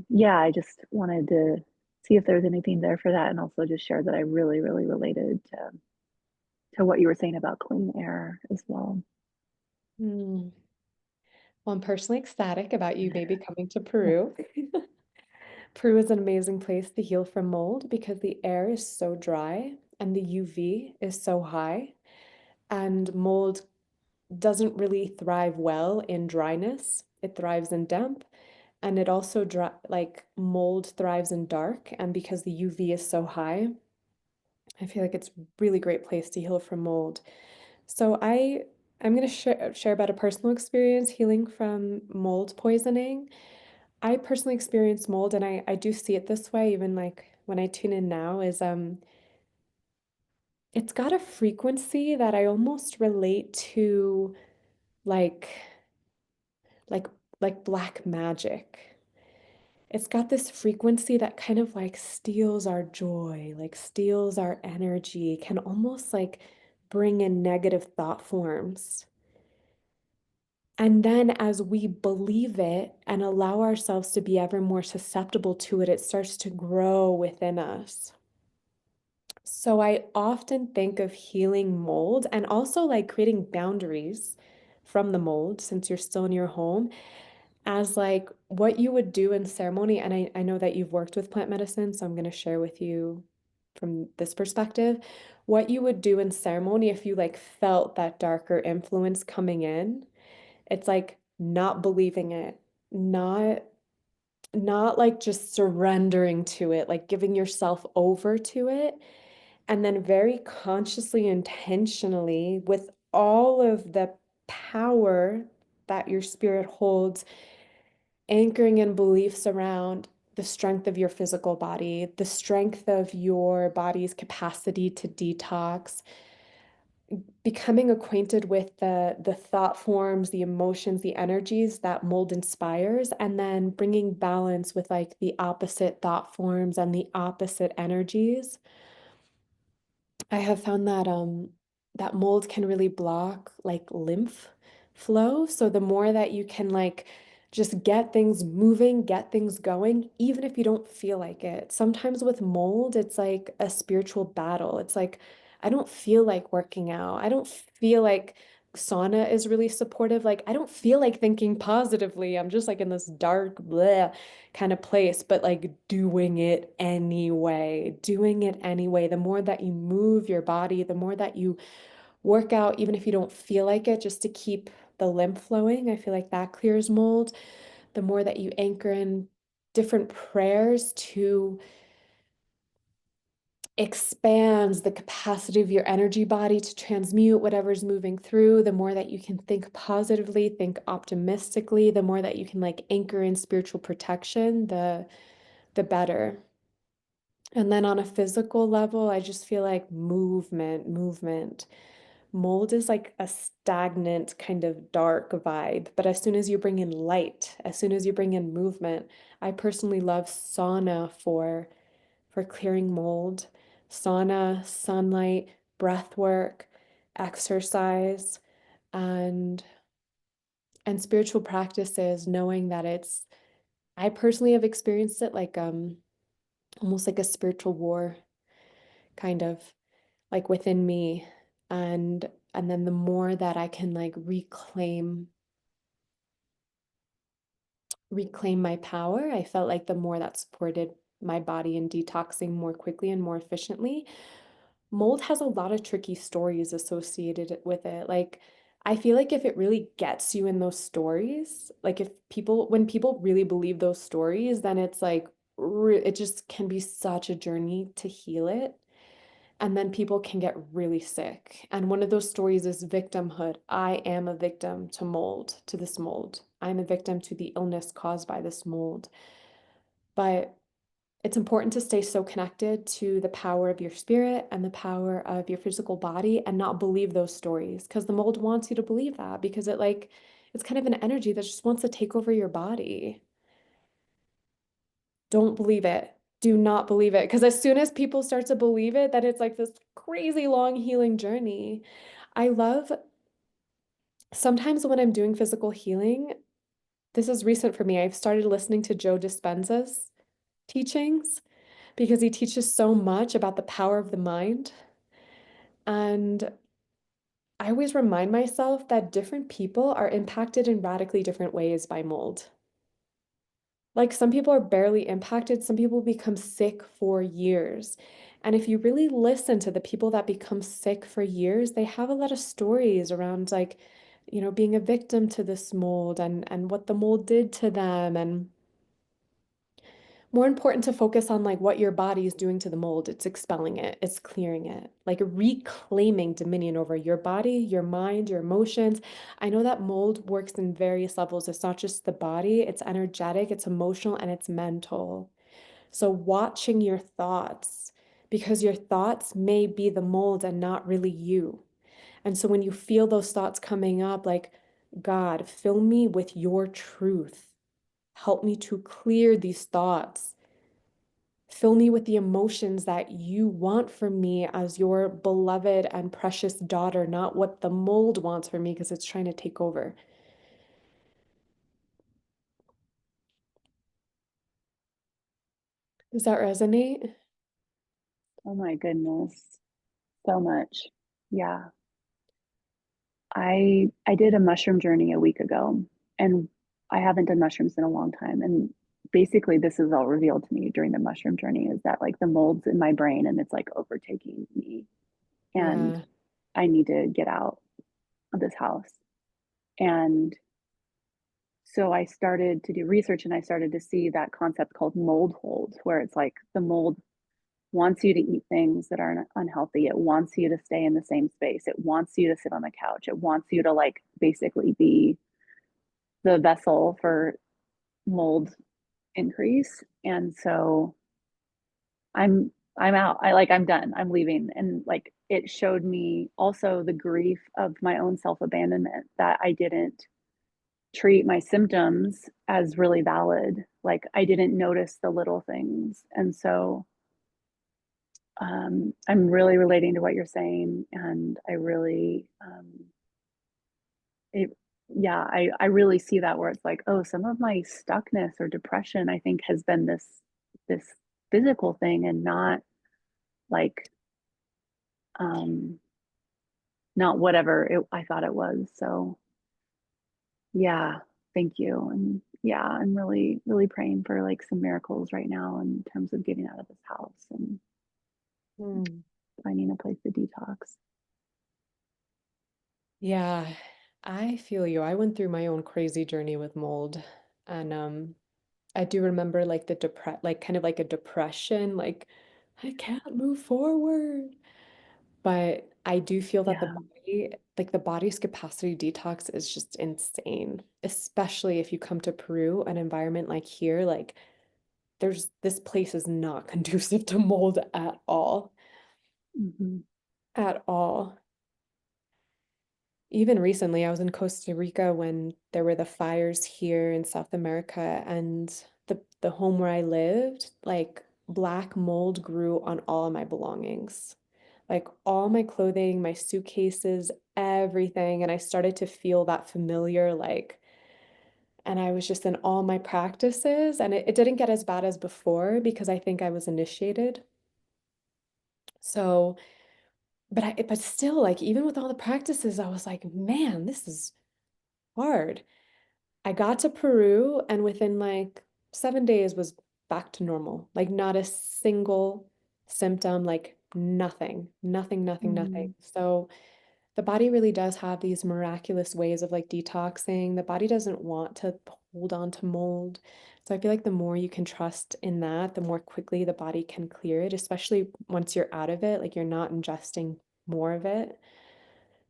yeah, I just wanted to see if there's anything there for that, and also just share that I really, really related to what you were saying about clean air as well. hmm. Well, I'm personally ecstatic about you maybe coming to Peru. Peru is an amazing place to heal from mold because the air is so dry and the UV is so high, and mold doesn't really thrive well in dryness. It thrives in damp, and it also like mold thrives in dark, and because the UV is so high, I feel like it's a really great place to heal from mold. So I'm going to share about a personal experience healing from mold poisoning. I personally experienced mold, and I do see it this way even like when I tune in now is it's got a frequency that I almost relate to like like like black magic. It's got this frequency that kind of like steals our joy, like steals our energy, can almost like bring in negative thought forms. And then as we believe it and allow ourselves to be ever more susceptible to it, it starts to grow within us. So I often think of healing mold and also like creating boundaries from the mold since you're still in your home as like what you would do in ceremony. And I know that you've worked with plant medicine, so I'm going to share with you from this perspective what you would do in ceremony if you like felt that darker influence coming in. It's like not believing it, not not like just surrendering to it, like giving yourself over to it, and then very consciously, intentionally, with all of the power that your spirit holds, anchoring in beliefs around the strength of your physical body, the strength of your body's capacity to detox, becoming acquainted with the thought forms, the emotions, the energies that mold inspires, and then bringing balance with like the opposite thought forms and the opposite energies. I have found that that mold can really block like lymph flow. So the more that you can like just get things moving, get things going, even if you don't feel like it. Sometimes with mold, it's like a spiritual battle. It's like I don't feel like working out. I don't feel like sauna is really supportive. Like I don't feel like thinking positively. I'm just like in this dark bleh kind of place, but like doing it anyway. The more that you move your body, the more that you work out, even if you don't feel like it, just to keep the lymph flowing, I feel like that clears mold. The more that you anchor in different prayers to expands the capacity of your energy body to transmute whatever's moving through, the more that you can think positively, think optimistically, the more that you can like anchor in spiritual protection, the better. And then on a physical level, I just feel like movement. Mold is like a stagnant kind of dark vibe, but as soon as you bring in light, as soon as you bring in movement, I personally love sauna for clearing mold. Sauna, sunlight, breath work, exercise, and and spiritual practices, knowing that it's I personally have experienced it like almost like a spiritual war kind of like within me, and then the more that I can like reclaim my power, I felt like the more that supported my body in detoxing more quickly and more efficiently. mold has a lot of tricky stories associated with it. Like, I feel like if it really gets you in those stories, like if people, when people really believe those stories, then it's like, it just can be such a journey to heal it. And then people can get really sick. And one of those stories is victimhood. I am a victim to mold, to this mold. I'm a victim to the illness caused by this mold. But it's important to stay so connected to the power of your spirit and the power of your physical body and not believe those stories because the mold wants you to believe that because it's kind of an energy that just wants to take over your body. Don't believe it. Do not believe it. Because as soon as people start to believe it, that it's like this crazy long healing journey. I love sometimes when I'm doing physical healing, this is recent for me. I've started listening to Joe Dispenza's teachings because he teaches so much about the power of the mind. And I always remind myself that different people are impacted in radically different ways by mold. Like some people are barely impacted, some people become sick for years. And if you really listen to the people that become sick for years, they have a lot of stories around like, being a victim to this mold and what the mold did to them and more important to focus on like what your body is doing to the mold. It's expelling it, it's clearing it, like reclaiming dominion over your body, your mind, your emotions. I know that mold works in various levels. It's not just the body, it's energetic, it's emotional, and it's mental. So watching your thoughts, because your thoughts may be the mold and not really you. And so when you feel those thoughts coming up, like, God, fill me with your truth. Help me to clear these thoughts. Fill me with the emotions that you want from me as your beloved and precious daughter, not what the mold wants from me because it's trying to take over. Does that resonate? Oh my goodness. So much. Yeah. I did a mushroom journey a week ago, and I haven't done mushrooms in a long time. And basically this is all revealed to me during the mushroom journey is that like the mold's in my brain and it's like overtaking me. And Yeah. I need to get out of this house. And so I started to do research and I started to see that concept called mold hold, where it's like the mold wants you to eat things that are unhealthy. It wants you to stay in the same space. It wants you to sit on the couch. It wants you to like basically be the vessel for mold increase. And so I'm out. I'm done. I'm leaving. And like it showed me also the grief of my own self-abandonment that I didn't treat my symptoms as really valid. Like I didn't notice the little things. And so I'm really relating to what you're saying. And I really, it, yeah, I really see that where it's like, oh, some of my stuckness or depression, I think has been this physical thing and not like, um, not whatever I thought it was. So yeah, thank you. And yeah, I'm really, really praying for like some miracles right now in terms of getting out of this house and Hmm. finding a place to detox. Yeah, I feel you. I went through my own crazy journey with mold. And I do remember like like kind of like a depression, like I can't move forward. But I do feel that Yeah. the body's capacity detox is just insane, especially if you come to Peru, an environment like here, like this place is not conducive to mold at all, Hmm. at all. Even recently, I was in Costa Rica when there were the fires here in South America, and the home where I lived, like black mold grew on all my belongings. Like all my clothing, my suitcases, everything. And I started to feel that familiar, like, and I was just in all my practices, and it didn't get as bad as before because I think I was initiated. So, but still, like, even with all the practices, I was like, man, this is hard. I got to Peru and within like 7 days was back to normal. Like not a single symptom, like nothing, nothing, nothing, nothing. Mm, So the body really does have these miraculous ways of like detoxing. The body doesn't want to hold on to mold. So I feel like the more you can trust in that, the more quickly the body can clear it, especially once you're out of it, like you're not ingesting more of it.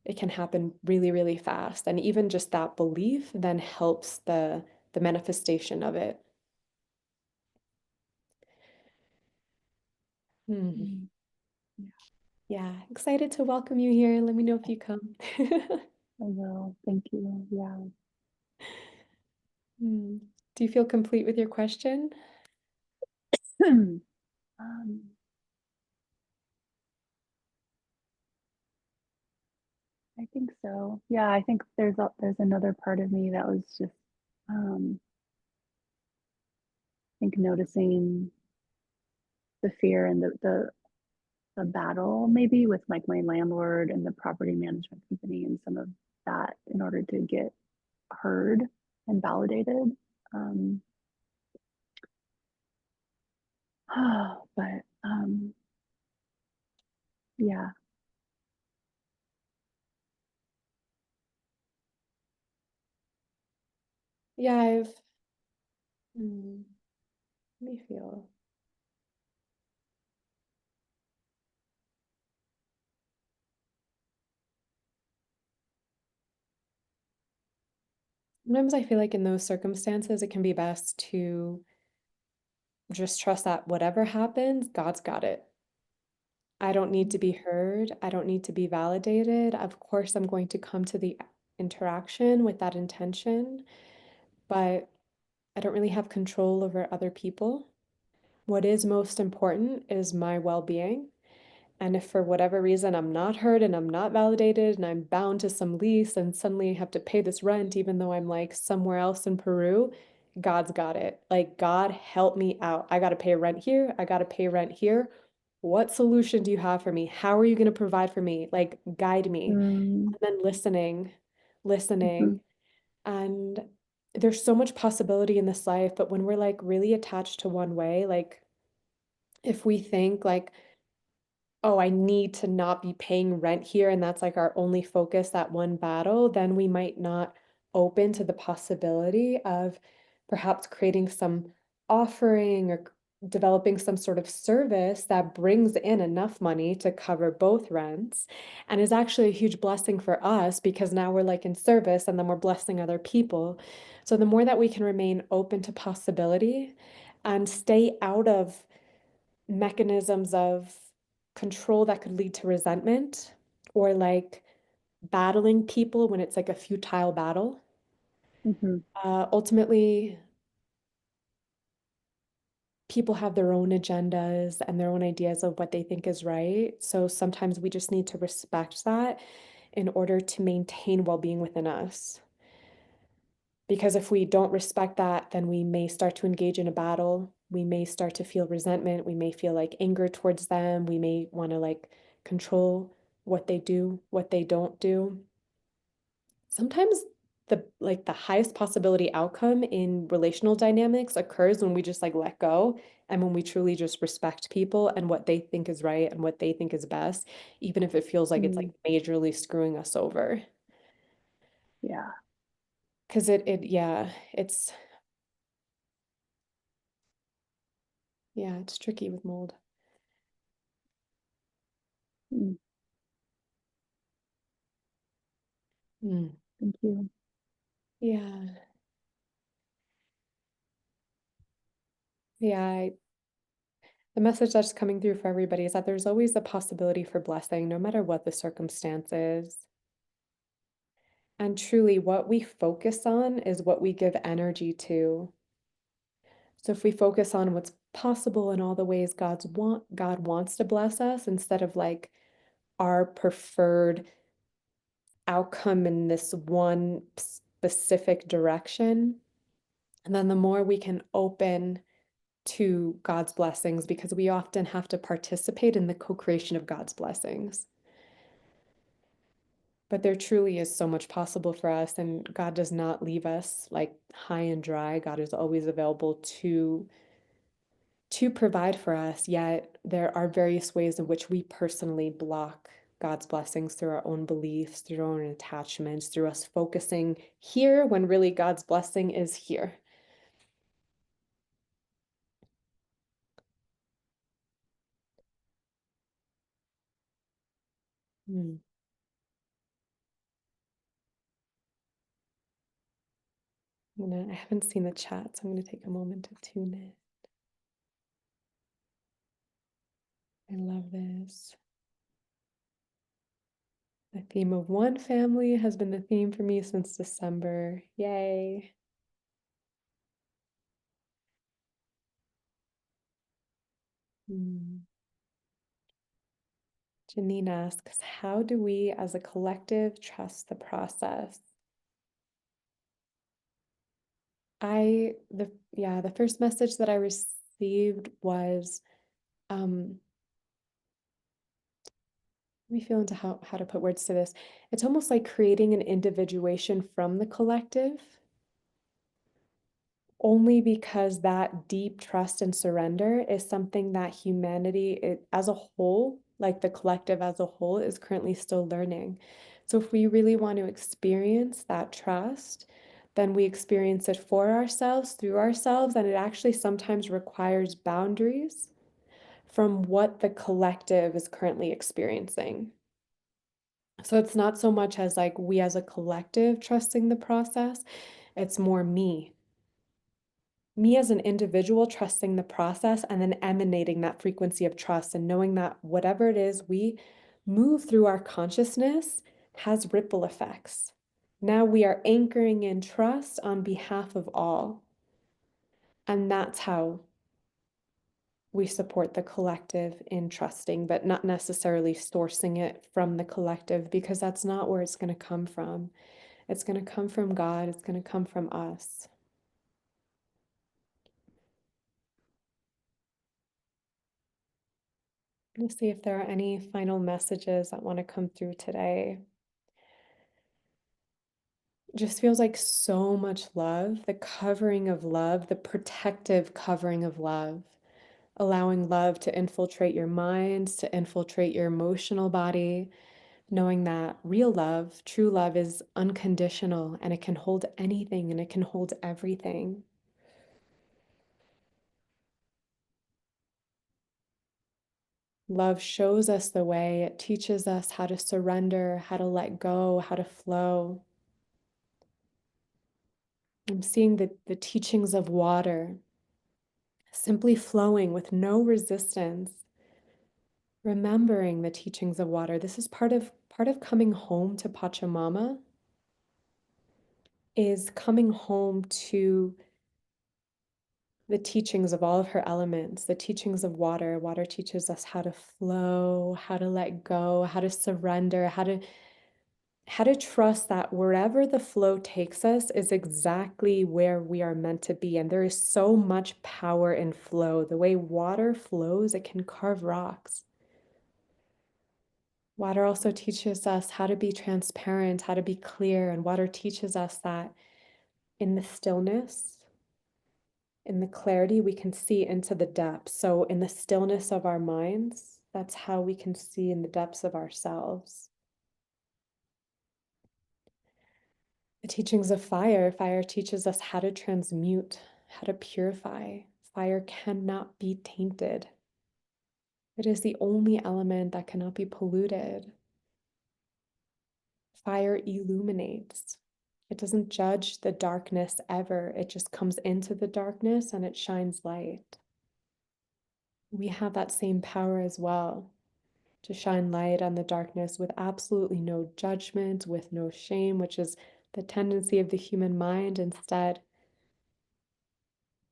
It can happen really, really fast. And even just that belief then helps the manifestation of it. Hmm. mm, yeah, Yeah, excited to welcome you here. Let me know if you come. I will. Thank you. Yeah. Hmm. Do you feel complete with your question? Um, I think so. Yeah, I think there's another part of me that was just I think noticing the fear and the battle maybe with like my landlord and the property management company and some of that in order to get heard and validated. Um, but yeah. Yeah, let me feel. Sometimes I feel like in those circumstances, it can be best to just trust that whatever happens, God's got it. I don't need to be heard. I don't need to be validated. Of course, I'm going to come to the interaction with that intention, but I don't really have control over other people. What is most important is my well-being. And if for whatever reason I'm not heard and I'm not validated and I'm bound to some lease and suddenly have to pay this rent, even though I'm like somewhere else in Peru, God's got it. Like, God, help me out. I got to pay rent here. I got to pay rent here. What solution do you have for me? How are you going to provide for me? Like, guide me. Mm, And then listening, mhm, listening. And there's so much possibility in this life, but when we're like really attached to one way, like if we think like, oh, I need to not be paying rent here, and that's like our only focus, that one battle, then we might not open to the possibility of perhaps creating some offering or developing some sort of service that brings in enough money to cover both rents and is actually a huge blessing for us because now we're like in service and then we're blessing other people. So the more that we can remain open to possibility and stay out of mechanisms of control that could lead to resentment or like battling people when it's like a futile battle. mhm, Ultimately, people have their own agendas and their own ideas of what they think is right. So sometimes we just need to respect that in order to maintain well being within us. Because if we don't respect that, then we may start to engage in a battle. We may start to feel resentment. We may feel like anger towards them. We may want to like control what they do, what they don't do. Sometimes the highest possibility outcome in relational dynamics occurs when we just like let go and when we truly just respect people and what they think is right and what they think is best, even if it feels like it's like mm, majorly screwing us over. yeah. Because yeah, it's tricky with mold. Mm, Mm. thank you. Yeah. Yeah. The message that's coming through for everybody is that there's always a possibility for blessing, no matter what the circumstances. And truly, what we focus on is what we give energy to. So if we focus on what's possible in all the ways God wants to bless us instead of like our preferred outcome in this one specific direction, and then the more we can open to God's blessings because we often have to participate in the co-creation of God's blessings. But there truly is so much possible for us, and God does not leave us like high and dry. God is always available to to provide for us, yet there are various ways in which we personally block God's blessings through our own beliefs, through our own attachments, through us focusing here when really God's blessing is here. Hmm. I haven't seen the chat, so I'm going to take a moment to tune in. I love this. The theme of one family has been the theme for me since December. Yay. Hmm. Janine asks, how do we as a collective trust the process? The first message that I received was, let me feel into how to put words to this. It's almost like creating an individuation from the collective, only because that deep trust and surrender is something that humanity as a whole, like the collective as a whole, is currently still learning. So if we really want to experience that trust, then we experience it for ourselves, through ourselves, and it actually sometimes requires boundaries from what the collective is currently experiencing. So it's not so much as like we as a collective trusting the process, it's more me as an individual trusting the process and then emanating that frequency of trust and knowing that whatever it is we move through our consciousness has ripple effects. Now we are anchoring in trust on behalf of all. And that's how we support the collective in trusting, but not necessarily sourcing it from the collective, because that's not where it's going to come from. It's going to come from God, it's going to come from us. Let's see if there are any final messages that want to come through today. It just feels like so much love, the covering of love, the protective covering of love, allowing love to infiltrate your minds, to infiltrate your emotional body, knowing that real love, true love is unconditional and it can hold anything and it can hold everything. Love shows us the way. It teaches us how to surrender, how to let go, how to flow. I'm seeing the teachings of water simply flowing with no resistance, remembering the teachings of water. This is part of coming home to Pachamama, is coming home to the teachings of all of her elements, the teachings of water. Water teaches us how to flow, how to let go, how to surrender, how to trust that wherever the flow takes us is exactly where we are meant to be. And there is so much power in flow. The way water flows, it can carve rocks. Water also teaches us how to be transparent, how to be clear. And water teaches us that in the stillness, in the clarity, we can see into the depths. So in the stillness of our minds, that's how we can see in the depths of ourselves. The teachings of fire, fire teaches us how to transmute, how to purify. Fire cannot be tainted. It is the only element that cannot be polluted. Fire illuminates. It doesn't judge the darkness ever. It just comes into the darkness and it shines light. We have that same power as well, to shine light on the darkness with absolutely no judgment, with no shame, which is the tendency of the human mind. Instead,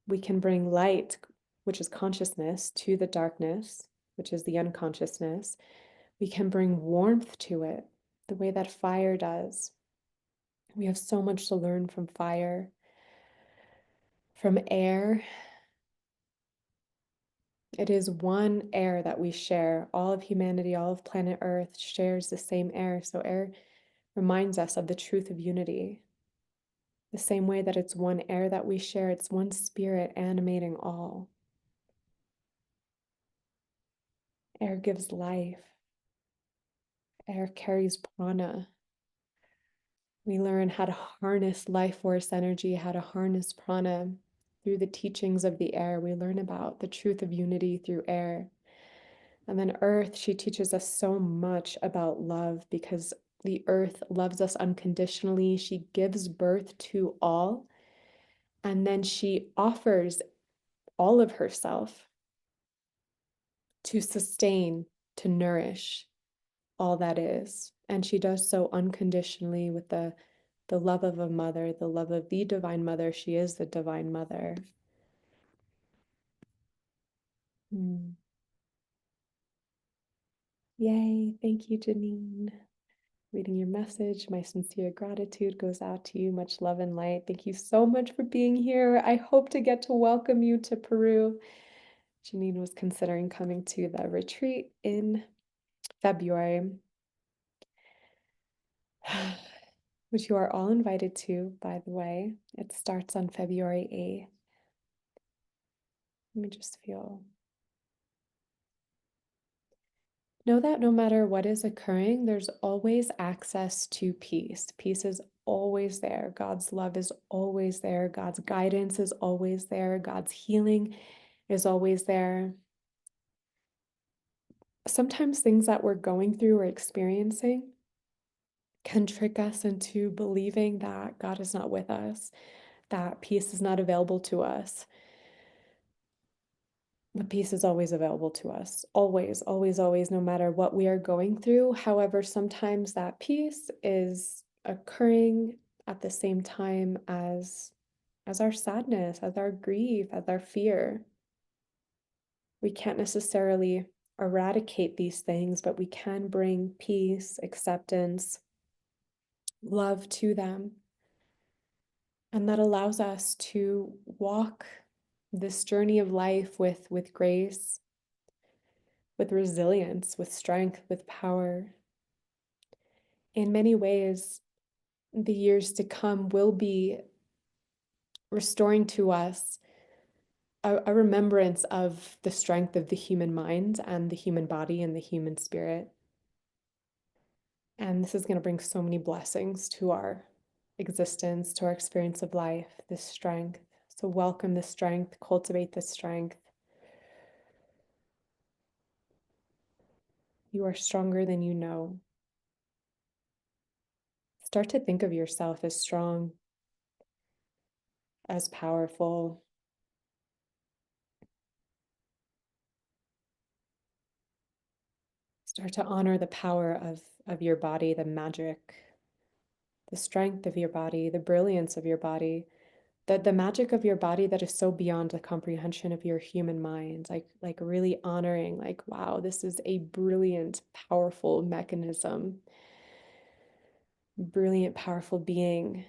we can bring light, which is consciousness, to the darkness, which is the unconsciousness. We can bring warmth to it, the way that fire does. We have so much to learn from fire, from air. It is one air that we share. All of humanity, all of planet Earth shares the same air. So air reminds us of the truth of unity. The same way that it's one air that we share, it's one spirit animating all. Air gives life. Air carries prana. We learn how to harness life force energy, how to harness prana through the teachings of the air. We learn about the truth of unity through air. And then earth, she teaches us so much about love because the earth loves us unconditionally. She gives birth to all. And then she offers all of herself to sustain, to nourish all that is. And she does so unconditionally with the love of a mother, the love of the Divine Mother. She is the Divine Mother. Yay. Thank you, Janine. Reading your message. My sincere gratitude goes out to you. Much love and light. Thank you so much for being here. I hope to get to welcome you to Peru. Janine was considering coming to the retreat in February, which you are all invited to, by the way. It starts on February 8th. Let me just feel. Know that no matter what is occurring, there's always access to peace. Peace is always there. God's love is always there. God's guidance is always there. God's healing is always there. Sometimes things that we're going through or experiencing can trick us into believing that God is not with us, that peace is not available to us. But peace is always available to us, always, always, always, no matter what we are going through. However, sometimes that peace is occurring at the same time as our sadness, as our grief, as our fear. We can't necessarily eradicate these things, but we can bring peace, acceptance, love to them. And that allows us to walk this journey of life with grace, with resilience, with strength, with power. In many ways, the years to come will be restoring to us a remembrance of the strength of the human mind and the human body and the human spirit. And this is going to bring so many blessings to our existence, to our experience of life, this strength. So welcome this strength, cultivate this strength. You are stronger than you know. Start to think of yourself as strong, as powerful. Start to honor the power of your body, the magic, the strength of your body, the brilliance of your body, the magic of your body that is so beyond the comprehension of your human mind. Like really honoring, like, wow, this is a brilliant, powerful mechanism, brilliant, powerful being.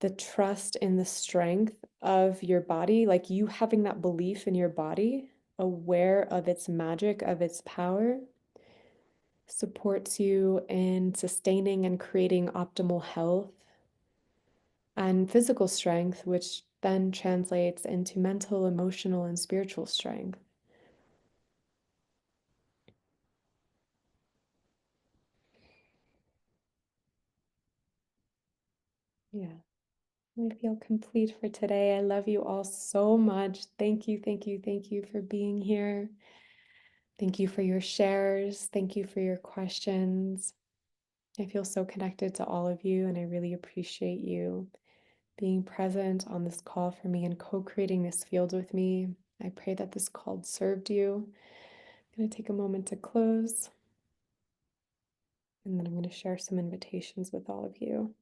The trust in the strength of your body, like you having that belief in your body, aware of its magic, of its power, supports you in sustaining and creating optimal health and physical strength, which then translates into mental, emotional, and spiritual strength. Yeah. I feel complete for today. I love you all so much. Thank you, thank you, thank you for being here. Thank you for your shares. Thank you for your questions. I feel so connected to all of you, and I really appreciate you being present on this call for me and co-creating this field with me. I pray that this call served you. I'm going to take a moment to close, and then I'm going to share some invitations with all of you.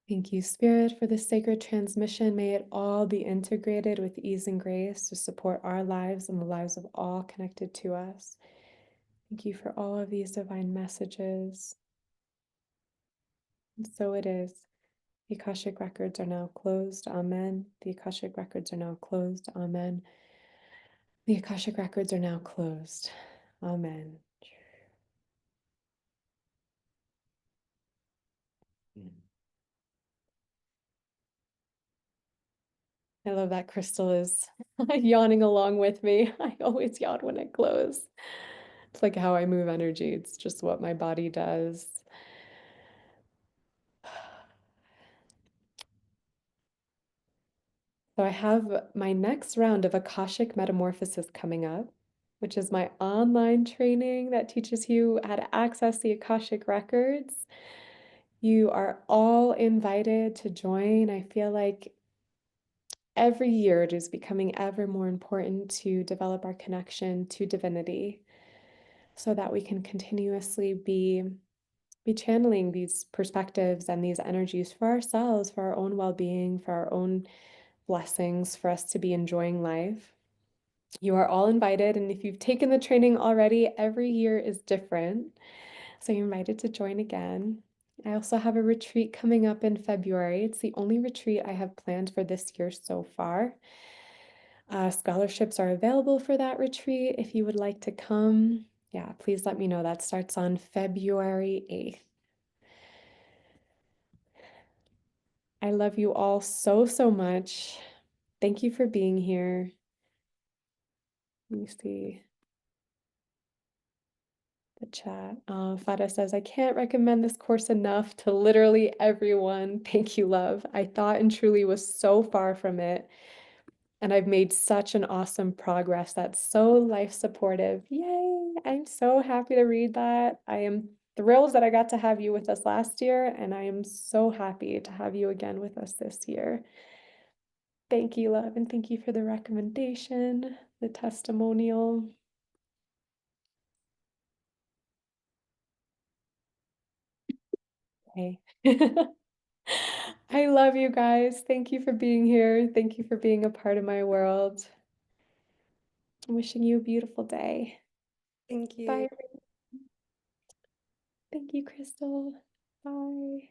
Thank you, Spirit, for this sacred transmission. May it all be integrated with ease and grace to support our lives and the lives of all connected to us. Thank you for all of these divine messages. And so it is. The Akashic Records are now closed. Amen. The Akashic Records are now closed. Amen. The Akashic Records are now closed. Amen. I love that Krystal is yawning along with me. I always yawn when I close. It's like how I move energy. It's just what my body does. So I have my next round of Akashic Metamorphosis coming up, which is my online training that teaches you how to access the Akashic Records. You are all invited to join. I feel like every year it is becoming ever more important to develop our connection to divinity so that we can continuously be channeling these perspectives and these energies for ourselves, for our own well-being, for our own blessings, for us to be enjoying life. You are all invited, and if you've taken the training already, every year is different. So you're invited to join again. I also have a retreat coming up in February. It's the only retreat I have planned for this year so far. Scholarships are available for that retreat. If you would like to come, yeah, please let me know. That starts on February 8th. I love you all so, so much. Thank you for being here. Let me see the chat. Fada says, I can't recommend this course enough to literally everyone. Thank you, love. I thought and truly was so far from it. And I've made such an awesome progress that's so life supportive. Yay! I'm so happy to read that. I am thrilled that I got to have you with us last year, and I am so happy to have you again with us this year. Thank you, love, and thank you for the recommendation, the testimonial. Okay. I love you guys. Thank you for being here. Thank you for being a part of my world. I'm wishing you a beautiful day. Thank Bye. you. Thank you, Krystal. Bye.